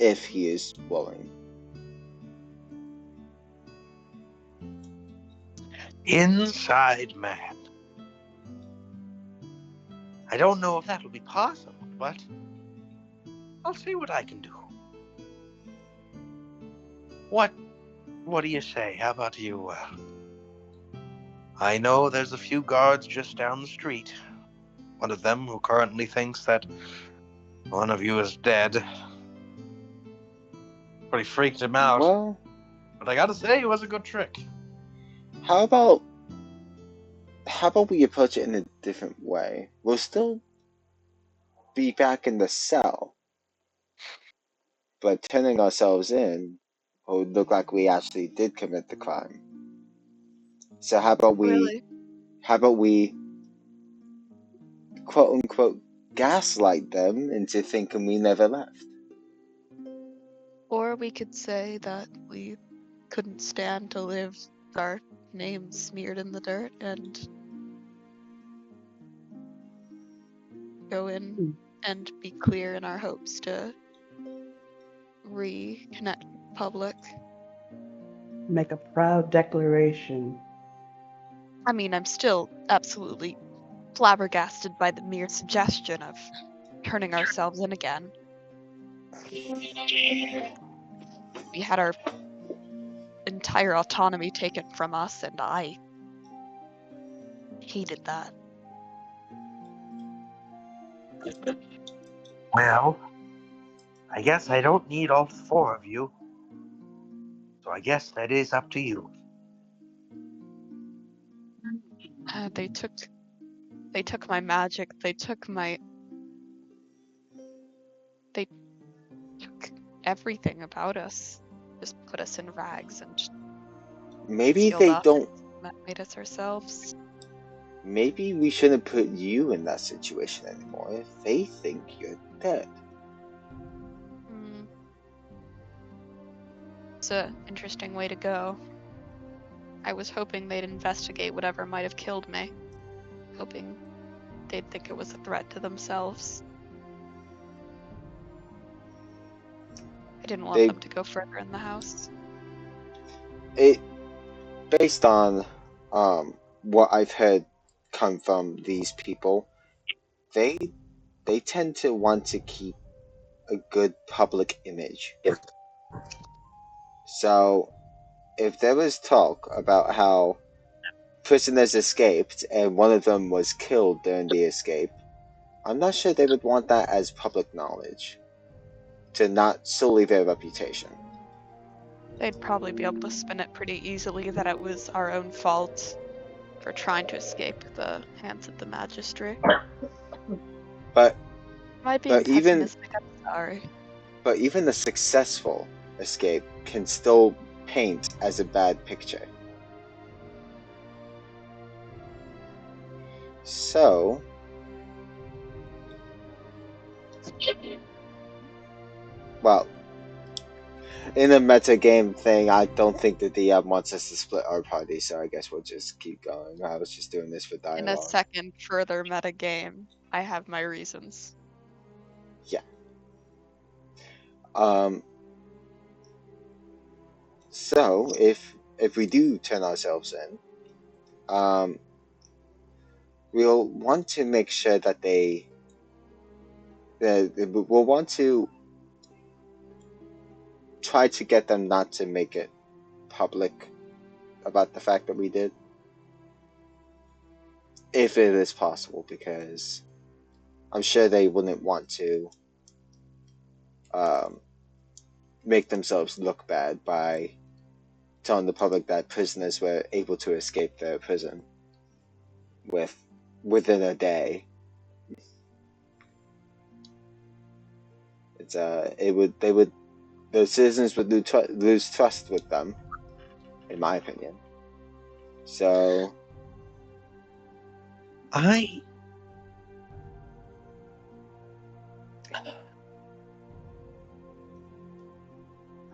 if he is willing. Inside man. I don't know if that'll be possible, but I'll see what I can do. What do you say? How about you? I know there's a few guards just down the street. One of them who currently thinks that one of you is dead. Pretty freaked him out. Well, But I gotta say, it was a good trick. how about we approach it in a different way? We'll still be back in the cell, but turning ourselves in will look like we actually did commit the crime. So how about we quote unquote gaslight them into thinking we never left? Or we could say that we couldn't stand to live with our names smeared in the dirt and go in and be clear in our hopes to reconnect with public. Make a proud declaration. I mean, I'm still absolutely flabbergasted by the mere suggestion of turning ourselves in again. We had our entire autonomy taken from us, and I hated that. Well, I guess I don't need all four of you. So I guess that is up to you. They took my magic. They took everything about us. Just put us in rags and Maybe sealed they up don't. and made us ourselves. Maybe we shouldn't put you in that situation anymore if they think you're dead. It's an interesting way to go. I was hoping they'd investigate whatever might have killed me. Hoping they'd think it was a threat to themselves. I didn't want them to go further in the house. Based on what I've heard come from these people, they tend to want to keep a good public image. So if there was talk about how prisoners escaped and one of them was killed during the escape, I'm not sure they would want that as public knowledge to not sully their reputation. They'd probably be able to spin it pretty easily that it was our own fault for trying to escape the hands of the magistrate. But Might be pessimistic, I'm sorry. But even a successful escape can still paint as a bad picture. So Well, in a meta game thing, I don't think the DM wants us to split our party, so I guess we'll just keep going. I was just doing this for In a dialogue. second further meta game, I have my reasons. Um. So if we do turn ourselves in, we'll want to make sure that we'll want to try to get them not to make it public about the fact that we did, if it is possible, because I'm sure they wouldn't want to make themselves look bad by telling the public that prisoners were able to escape their prison within a day. It's the citizens would lose trust with them, in my opinion. So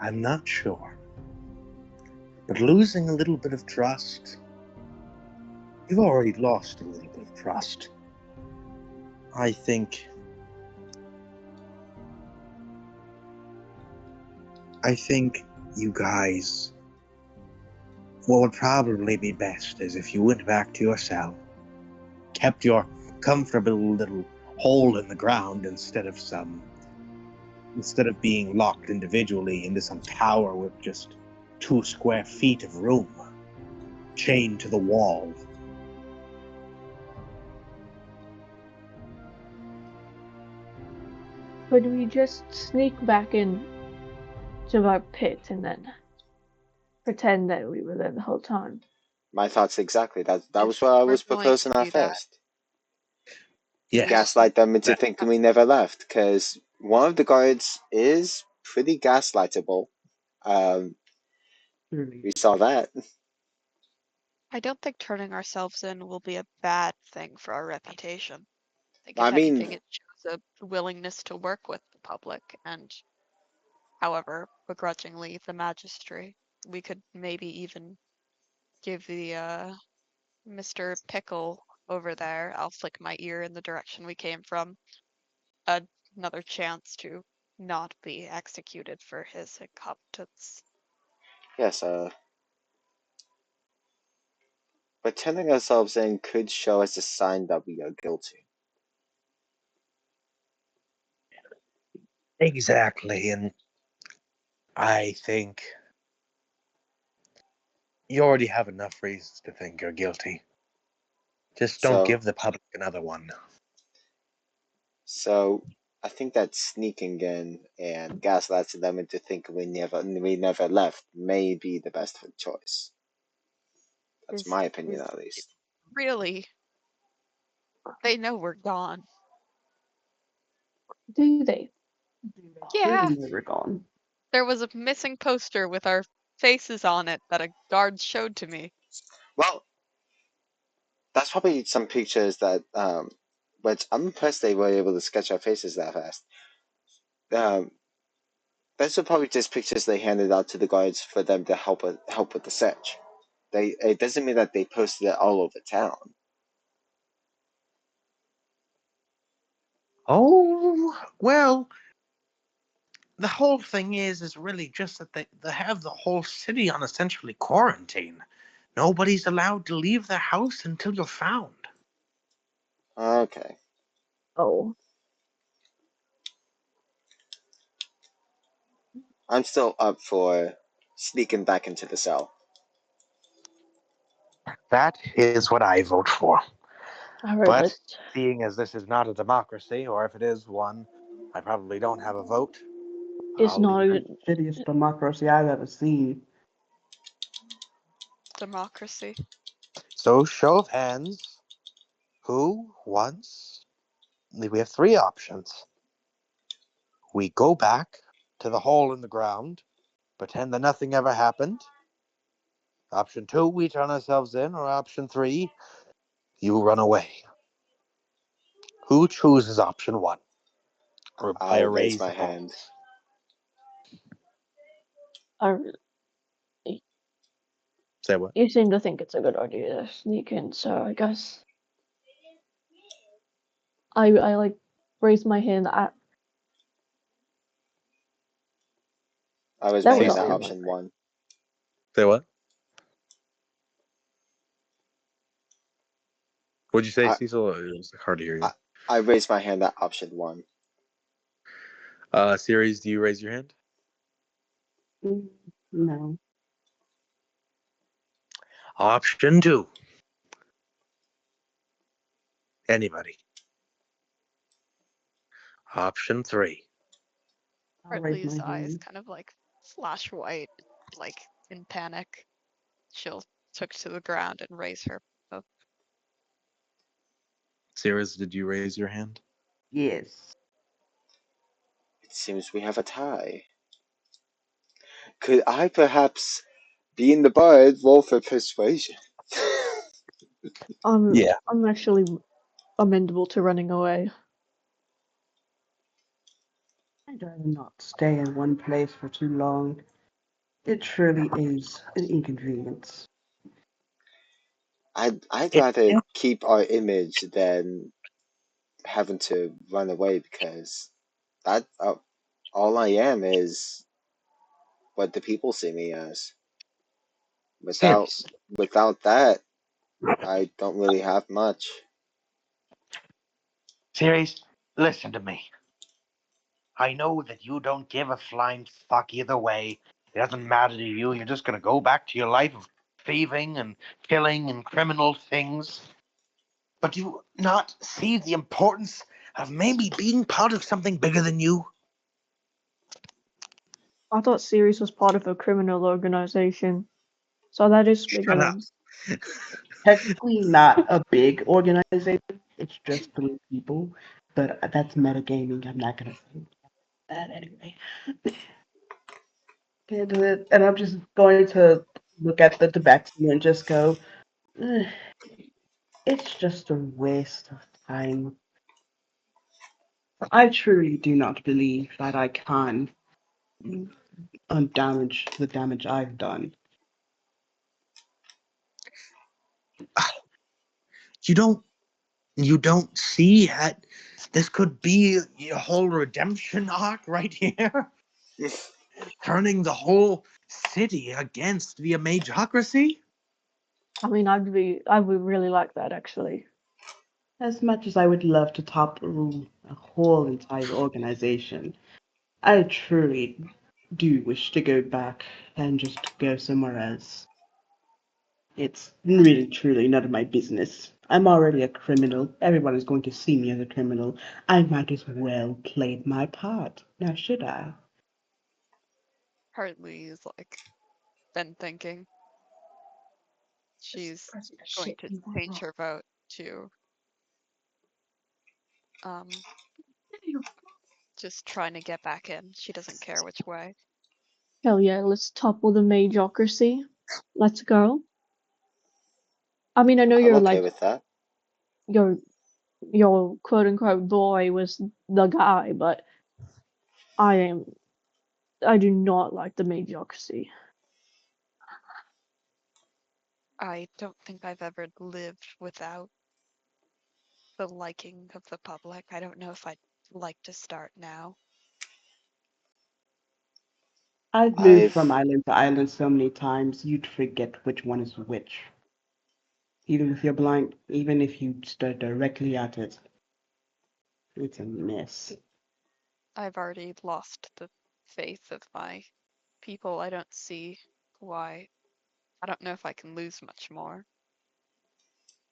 I'm not sure. But losing a little bit of trust, you've already lost a little bit of trust. I think you guys, what would probably be best is if you went back to your cell, kept your comfortable little hole in the ground instead of being locked individually into some tower with just 2 square feet of room, chained to the wall. Could we just sneak back in to our pit and then pretend that we were there the whole time? my thoughts exactly. That If was what I we're was going proposing to at do that. first. Yes. Gaslight them into That- thinking we never left, because one of the guards is pretty gaslightable. We saw that. I don't think turning ourselves in will be a bad thing for our reputation. I think I if mean- anything, it shows a willingness to work with the public and, however, begrudgingly, the magistracy. We could maybe even give the Mr. Pickle over there, I'll flick my ear in the direction we came from, another chance to not be executed for his incompetence. Yes, but turning ourselves in could show us a sign that we are guilty. Exactly, and I think you already have enough reasons to think you're guilty. Just don't So- give the public another one. So I think that sneaking in and gaslighting them into thinking we never left may be the best choice. That's my opinion, at least. Really? They know we're gone. Do they? Yeah. We're gone. There was a missing poster with our faces on it that a guard showed to me. Well, that's probably some pictures that, which I'm impressed they were able to sketch our faces that fast. Those are probably just pictures they handed out to the guards for them to help with the search. It doesn't mean that they posted it all over town. Oh, well, the whole thing is really just that they have the whole city on essentially quarantine. Nobody's allowed to leave their house until you're found. Okay. Oh. I'm still up for sneaking back into the cell. That is what I vote for. Alright, But let's seeing as this is not a democracy, or if it is one, I probably don't have a vote. it's I'll not leave- even Shittiest democracy I've ever seen. Democracy. So, show of hands. Who wants? We have 3 options. We go back to the hole in the ground, pretend that nothing ever happened. Option 2, we turn ourselves in, or option 3, you run away. Who chooses option 1? Or by I a raise raised my hand. I, Say what? you seem to think it's a good idea to sneak in, so I guess I like raise my hand. I raise That my was hand at all. option 1. Say what? What'd you say, I- Cecil? It was hard to hear you. I raise my hand at option 1. Series, do you raise your hand? No. Option 2. Anybody? Option 3. I'll raise Hartley's my eyes hand. kind of like flash white, like in panic. She'll took to the ground and raise her. Series, did you raise your hand? Yes. It seems we have a tie. Could I perhaps, being the bard, roll for persuasion? Yeah. I'm actually amendable to running away. I'd rather not stay in one place for too long. It truly is an inconvenience. I'd rather keep our image than having to run away, because that all I am is what the people see me as. Without that, I don't really have much. Series, listen to me. I know that you don't give a flying fuck either way. It doesn't matter to you. You're just going to go back to your life of thieving and killing and criminal things. But do you not see the importance of maybe being part of something bigger than you? I thought Sirius was part of a criminal organization, so that is bigger Shut up. than. Technically not a big organization. It's just 3 people. But that's metagaming. I'm not gonna say that anyway. And I'm just going to look at the Tabaxi and just go, "Ugh, it's just a waste of time. I truly do not believe that I can undamage the damage I've done. You don't see that this could be your whole redemption arc right here? Turning the whole city against the Amagocracy? I mean, I would really like that actually. As much as I would love to topple a whole entire organization, I truly do wish to go back and just go somewhere else. It's really, truly none of my business. I'm already a criminal. Everyone is going to see me as a criminal. I might as well play my part. Now, should I? Hartley's like been thinking. She's going to change her vote to just trying to get back in. She doesn't care which way. Hell yeah, let's topple the Magocracy. Let's go. I mean, I know I'm you're okay like with that. your quote unquote boy was the guy, but I do not like the Magocracy. I don't think I've ever lived without the liking of the public. I don't know if I'd like to start now. I've moved from island to island so many times, you'd forget which one is which. Even if you're blind, even if you stare directly at it, it's a mess. I've already lost the faith of my people. I don't see why. I don't know if I can lose much more.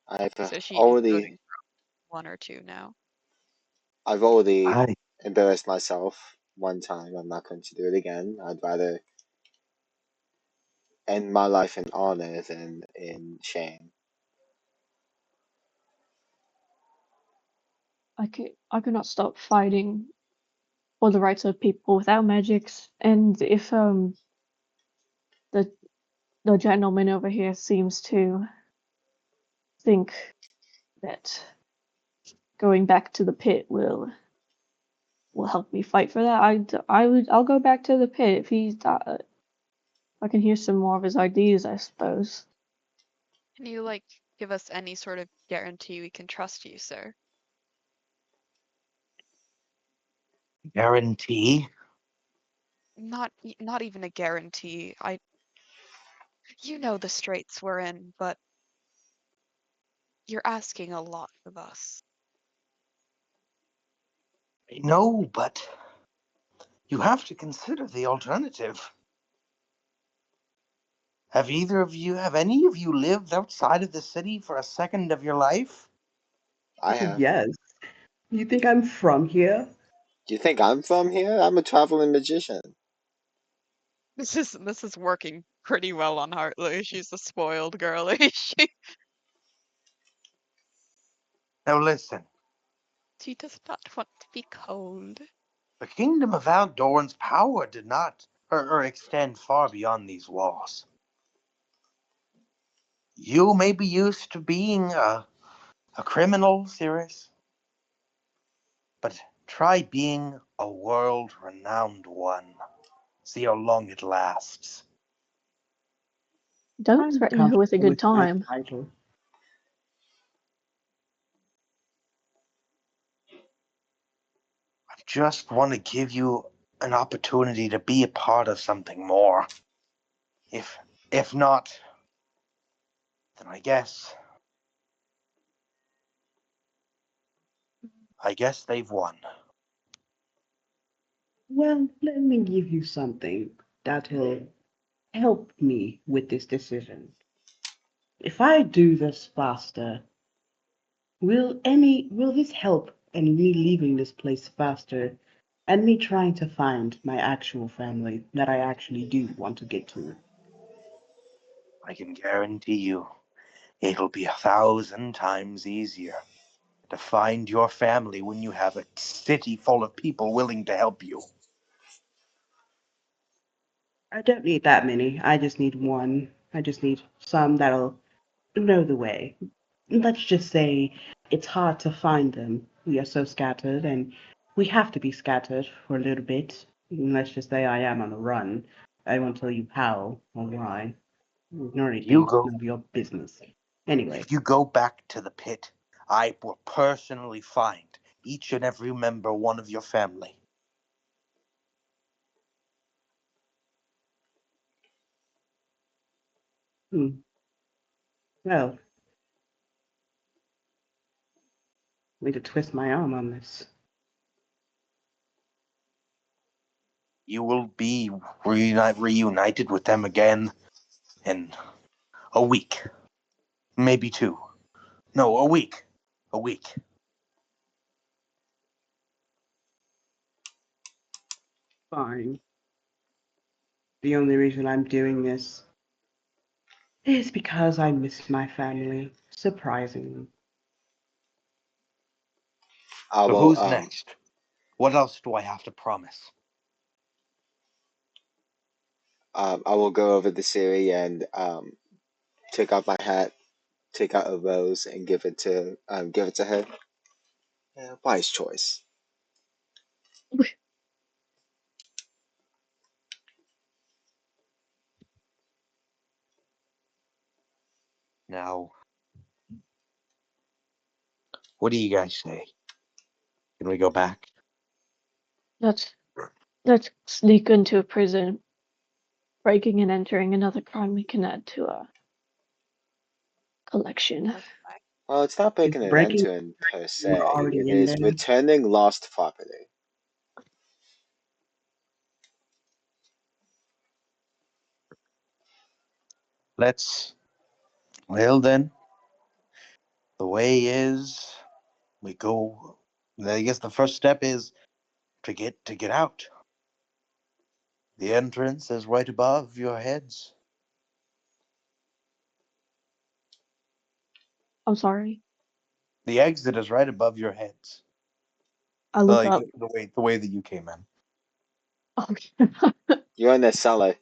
I've So she is already voting for 1 or 2 now. embarrassed myself one time. I'm not going to do it again. I'd rather end my life in honor than in shame. I could not stop fighting for the rights of people without magics, and if the gentleman over here seems to think that going back to the pit will will help me fight for that, I'll go back to the pit if he's I can hear some more of his ideas, I suppose. Can you, like, give us any sort of guarantee we can trust you, sir? Guarantee? Not even a guarantee. You know the straits we're in, but you're asking a lot of us. No, but you have to consider the alternative. Have any of you lived outside of the city for a second of your life? I have. Yes. You think I'm from here? Do you think I'm from here? I'm a traveling magician. This is working pretty well on Hartley. She's a spoiled girlie. Now listen, She does not want to be cold. the kingdom of Aldorn's power did not or extend far beyond these walls. You may be used to being a criminal, Cirrus, but try being a world-renowned one. See how long it lasts. Don't I'm threaten her with a comfortable good my time. title. I just want to give you an opportunity to be a part of something more. If not, then I guess they've won. Well, let me give you something that'll help me with this decision. If I do this faster, will this help in me leaving this place faster and me trying to find my actual family that I actually do want to get to? I can guarantee you it'll be 1,000 times easier to find your family when you have a city full of people willing to help you. I don't need that many. I just need one. I just need some that'll know the way. Let's just say it's hard to find them. We are so scattered, and we have to be scattered for a little bit. Let's just say I am on the run. I won't tell you how or why. Nor anything. It's none of your business. Anyway, If you go back to the pit, I will personally find each and every member one of your family. well, way to twist my arm on this. You will be reunited with them again in a week. Maybe 2. No, a week. A week. Fine. The only reason I'm doing this is because I miss my family, surprisingly. I So will who's next? What else do I have to promise? I will go over to Siri and take out my hat, take out a rose, and give it to her. Yeah, wise choice. Now, what do you guys say? Can we go back? Let's sneak into a prison. Breaking and entering another crime we can add to our collection. Well, it's not breaking and breaking entering per We're se. already It in is there. returning lost property. Well then, the way is we go. I guess the first step is to get out. The entrance is right above your heads. I'm sorry. The exit is right above your heads. I look Like up. the way that you came in. Okay. You're in the cellar.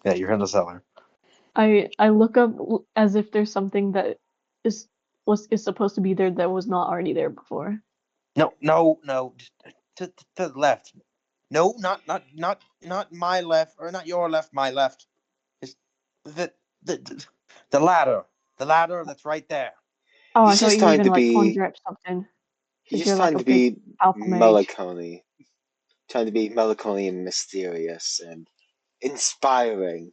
Yeah, you're in the cellar. I look up as if there's something that is supposed to be there that was not already there before. No. to the left. No, not my left, or not your left, my left. It's the ladder. The ladder that's right there. Oh, I He's thought just you were trying gonna to like be. conjure up something. He's Since just you're like trying a to big be alpha mage. melancholy. Trying to be melancholy and mysterious and inspiring,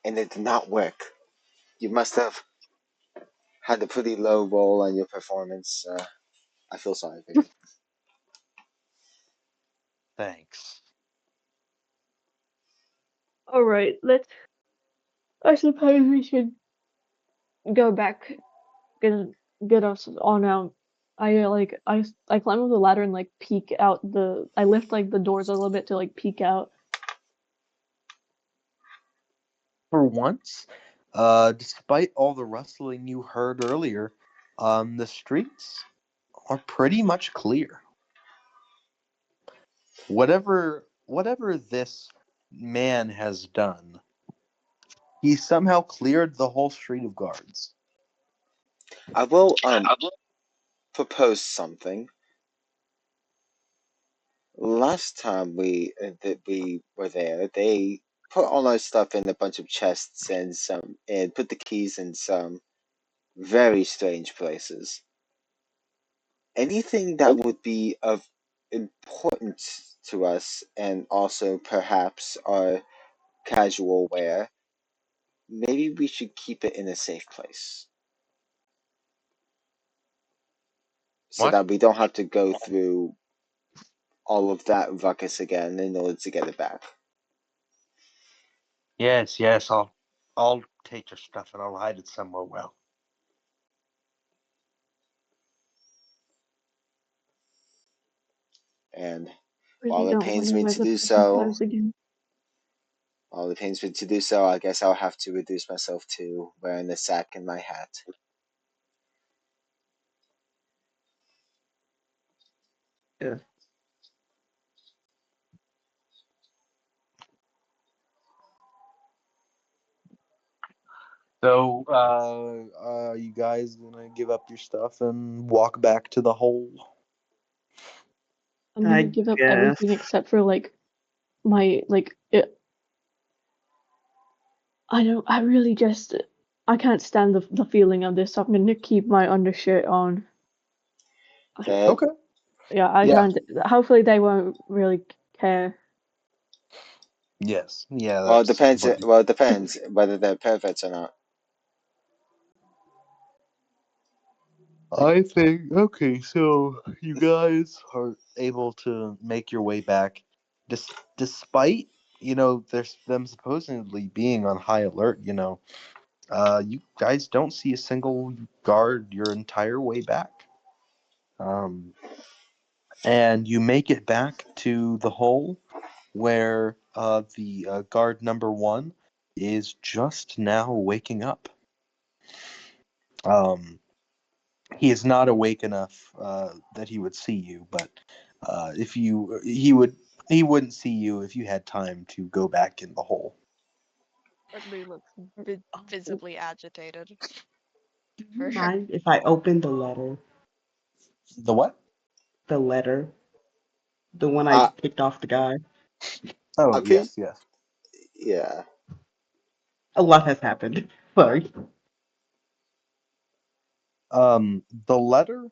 and it did not work. You must have had a pretty low roll on your performance. I feel sorry for you. Thanks. All right, let's. I suppose we should go back, get us on out. I climb up the ladder and like peek out the. I lift like the doors a little bit to like peek out. For once, despite all the rustling you heard earlier, the streets are pretty much clear. Whatever this man has done, he somehow cleared the whole street of guards. I will propose something. Last time that we were there, they put all our stuff in a bunch of chests and put the keys in some very strange places. Anything that would be of importance to us, and also perhaps our casual wear, maybe we should keep it in a safe place. So What? that we don't have to go through all of that ruckus again in order to get it back. Yes, I'll take your stuff and I'll hide it somewhere well. And Really while it don't pains want me to to wear do the prison so, clothes again. I guess I'll have to reduce myself to wearing the sack and my hat. Yeah. So, you guys gonna give up your stuff and walk back to the hole? I'm gonna I give up guess. everything except for like my like it. I really just I can't stand the feeling of this, so I'm gonna keep my undershirt on. Okay. Yeah, I Yeah. can't. Hopefully they won't really care. Yes. Yeah. Well, it That's depends. what- Well, it depends whether they're perverts or not. I think. Okay, so you guys are able to make your way back, despite there's them supposedly being on high alert. You guys don't see a single guard your entire way back. And you make it back to the hole where the guard number 1 is just now waking up. He is not awake enough that he would see you, but he wouldn't see you if you had time to go back in the hole. Ridley looks visibly agitated. Do For you mind if I open the letter? The what? The letter. The one I Uh, picked off the guy. Oh, Okay. yes. Yeah. A lot has happened. Sorry. The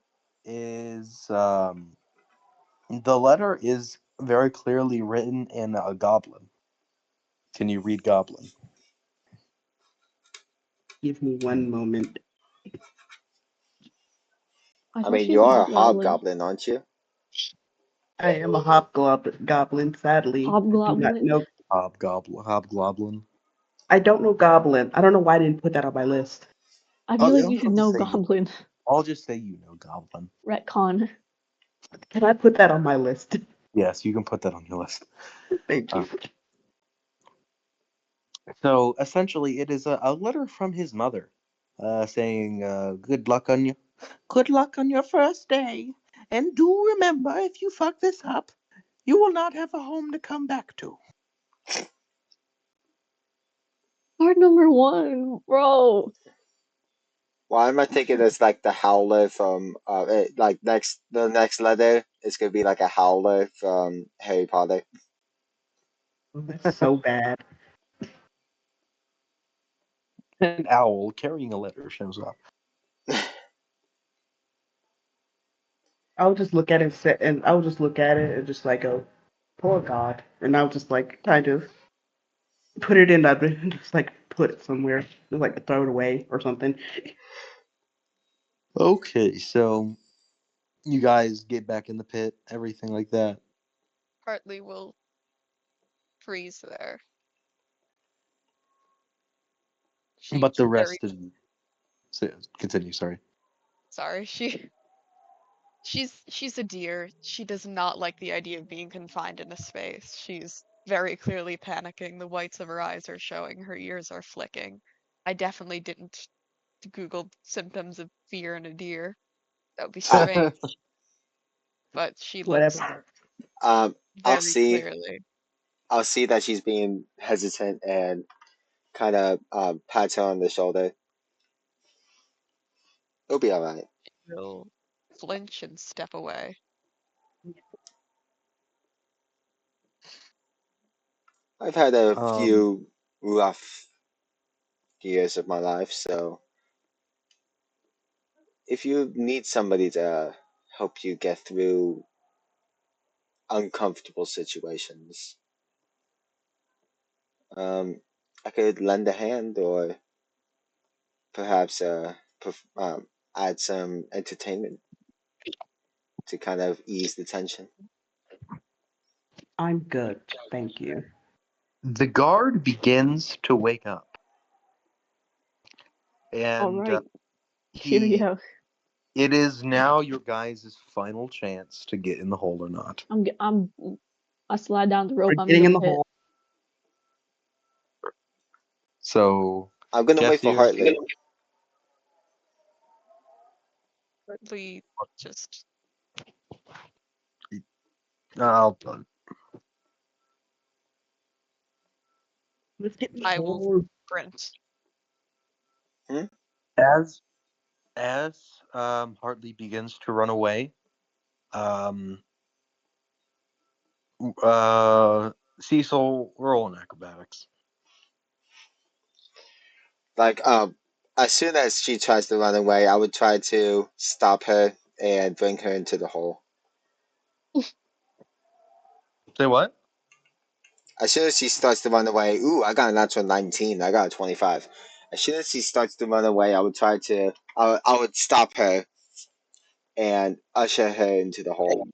letter is very clearly written in a goblin. Can you read goblin? Give me one moment. I thought mean, she you was are a hobgoblin. hobgoblin, aren't you? I am a hobgoblin, sadly. I do not Hobgoblin. know. Hobgoblin. I don't know goblin. I don't know why I didn't put that on my list. I feel like you should I'll know just say goblin. I'll just say goblin. Retcon. Can I put that on my list? Yes, you can put that on your list. Thank you. So essentially, it is a letter from his mother, saying, "Good luck on you. Good luck on your first day, and do remember, if you fuck this up, you will not have a home to come back to." Card number 1, bro. Why am I thinking it's like the Howler from the next letter it's gonna be like a howler from Harry Potter. That's so bad. An owl carrying a letter shows up. I would just look at it and I would just look at it and just like go, poor God. And I would just like kind of put it in that just like put it somewhere. Just like throw it away or something. Okay, so you guys get back in the pit, everything like that. Hartley will freeze there. But the She's very rest of continue. Sorry. sorry. She's a deer. She does not like the idea of being confined in a space. She's very clearly panicking. The whites of her eyes are showing. Her ears are flicking. I definitely didn't Google symptoms of fear in a deer. That would be strange. But she looks Whatever. I'll very see. clearly. I'll see that she's being hesitant and kind of pats her on the shoulder. It'll be all right. Will flinch and step away. I've had a Um, few rough years of my life, so if you need somebody to help you get through uncomfortable situations, I could lend a hand or perhaps add some entertainment to kind of ease the tension. I'm good. Thank you. The guard begins to wake up. And All right. he, Cheerio. it is now your guys' final chance to get in the hole or not. I slide down the rope. We're I'm getting in the pit. hole. So I'm gonna wait for Jesse, Hartley. Hartley just I'll Let's get in the I will hole. sprint. as Hartley begins to run away, Cecil, roll on acrobatics. Like, as soon as she tries to run away, I would try to stop her and bring her into the hole. Say what? As soon as she starts to run away, ooh, I got a natural 19. I got a 25. As soon as she starts to run away, I would stop her and usher her into the hole.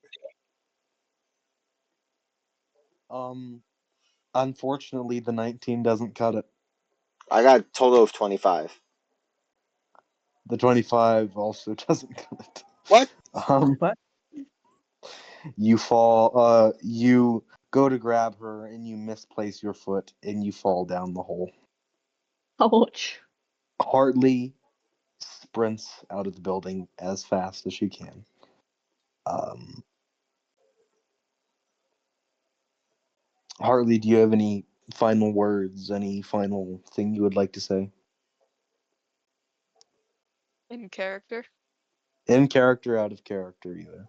Unfortunately, the 19 doesn't cut it. I got a total of 25. The 25 also doesn't cut it. What? What? You fall. You go to grab her and you misplace your foot and you fall down the hole. Ouch. Hartley sprints out of the building as fast as she can. Hartley, do you have any final words? Any final thing you would like to say? In character. In character, out of character, either.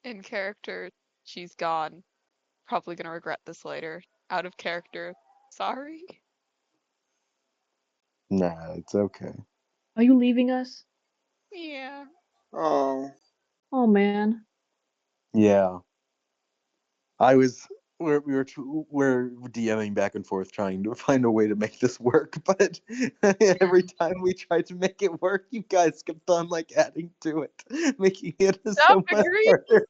In character, she's gone. Probably gonna regret this later. Out of character, sorry. Nah, it's okay. Are you leaving us? Yeah. Oh, Oh man. Yeah, I was. We're DMing back and forth trying to find a way to make this work, but every time we tried to make it work, you guys kept on like adding to it, making it so Stop much agreeing. harder.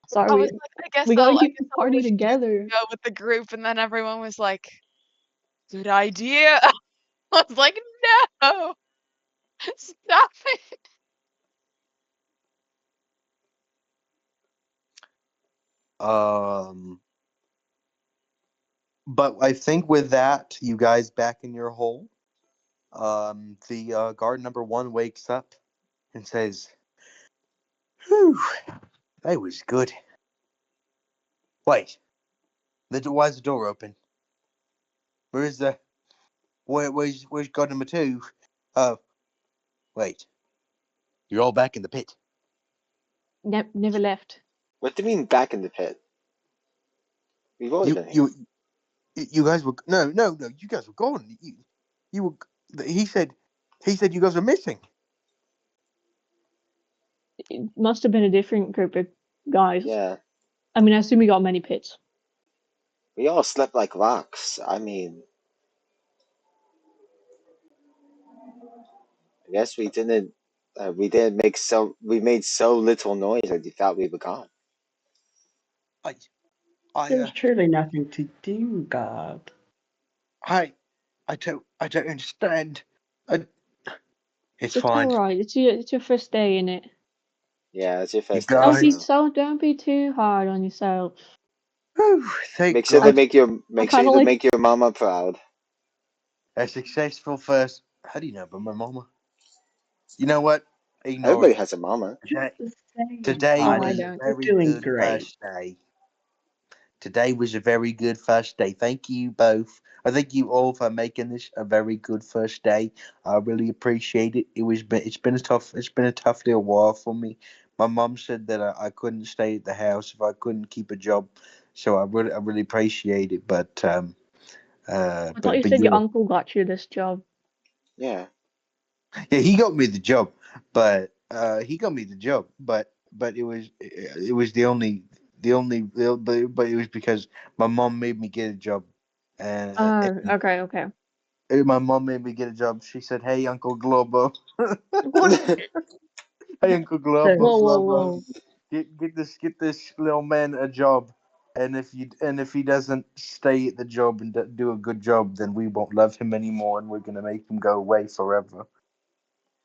Sorry. I was like, I guess we gotta I'll keep the party let you together. go with the group, and then everyone was like, "Good idea." I was like, "No, stop it." But I think with that, you guys back in your hole. The guard number 1 wakes up and says, "Whew, that was good. Wait, why's the door open? Where's guard number 2? Oh, wait, you're all back in the pit. never left. What do you mean back in the pit? We've always been here. You guys were no. You guys were gone. You were. He said you guys were missing. It must have been a different group of guys. Yeah, I mean, I assume we got many pits. we all slept like rocks. I mean, I guess we didn't. We didn't make so. We made so little noise that you thought we were gone. There's truly nothing to do, God. I don't understand. It's It's fine. alright. It's your first day in it. Yeah, it's your first guys- day. Don't be too hard on yourself. Whew, thank Make sure God. to make your mama proud. A successful first. How do you know about my mama? You know what? Ignore Everybody it. has a mama. Today Oh, I was don't. a very You're doing good great. first day. Today was a very good first day. Thank you both. I thank you all for making this a very good first day. I really appreciate it. It's been a tough little while for me. My mum said that I couldn't stay at the house if I couldn't keep a job, so I really appreciate it. But I thought you said your uncle got you this job. Yeah. yeah, he got me the job, but it was but it was because my mom made me get a job, and Okay. my mom made me get a job. She said, "Hey, Uncle Globo, What? hey, Uncle Globo, Whoa. get this little man a job, and if he doesn't stay at the job and do a good job, then we won't love him anymore, and we're gonna make him go away forever."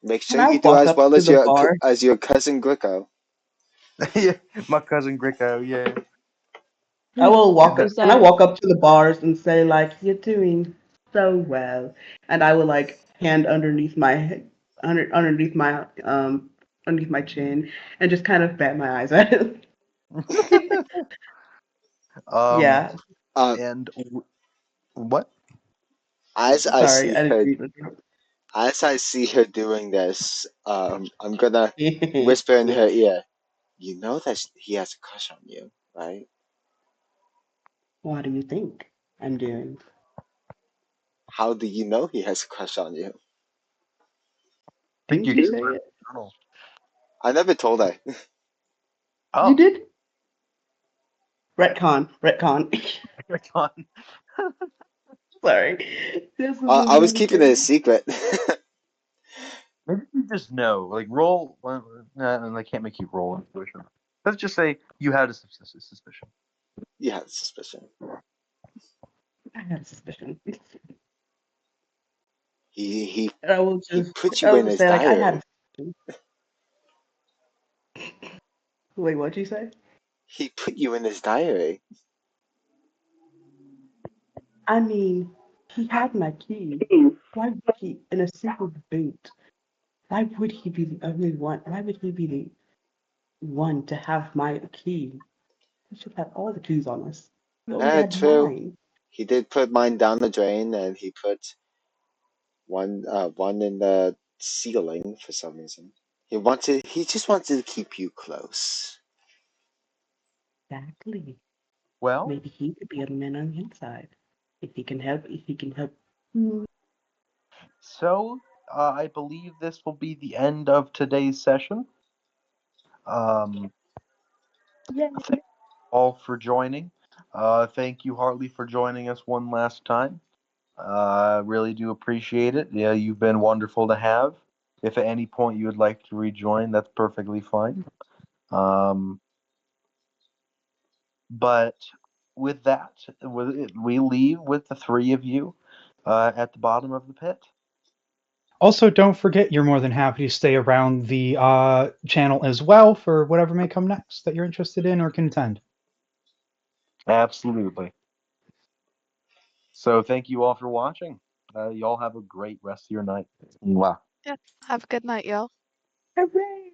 Make Can sure I you do walk as up well to as the bar? your cousin Greco. Yeah, my cousin Greco, yeah. I will walk up. Is Can I that walk up to the bars and say like, "You're doing so well," and I will like hand underneath my underneath my chin and just kind of bat my eyes at him. Yeah. Um, And what? as I Sorry, see I her, didn't mean as I see her doing this, I'm gonna to. whisper in her ear. You know that he has a crush on you, right? What do you think I'm doing? How do you know he has a crush on you? Think Didn't you you do? say it? I don't know. I never told her. You Oh, did? Retcon. Retcon. Sorry. This is I was really keeping it a funny. secret. Maybe you just know. Like roll. And I can't make you roll intuition. Let's just say you had a suspicion. You had a suspicion. I had a suspicion. He And he put I you in will his say like I had diary. a suspicion. Wait, what'd you say? He put you in his diary. I mean, he had my key. Why would he, in a single boot, why would he be the only one? Why would he be the one to have my key? He should have all the keys on us. He only had True. mine. He did put mine down the drain, and he put one in the ceiling for some reason. He just wanted to keep you close. Exactly. Well, Maybe he could be a man on the inside. If he can help. so I believe this will be the end of today's session. Yeah. Thank you all for joining. Thank you, Hartley, for joining us one last time. Really do appreciate it. Yeah, you've been wonderful to have. If at any point you would like to rejoin, that's perfectly fine. But with that, we leave with the three of you at the bottom of the pit. Also, don't forget you're more than happy to stay around the channel as well for whatever may come next that you're interested in or can attend. Absolutely. So thank you all for watching. Y'all have a great rest of your night. Mwah. Yeah. Have a good night, y'all. Hooray!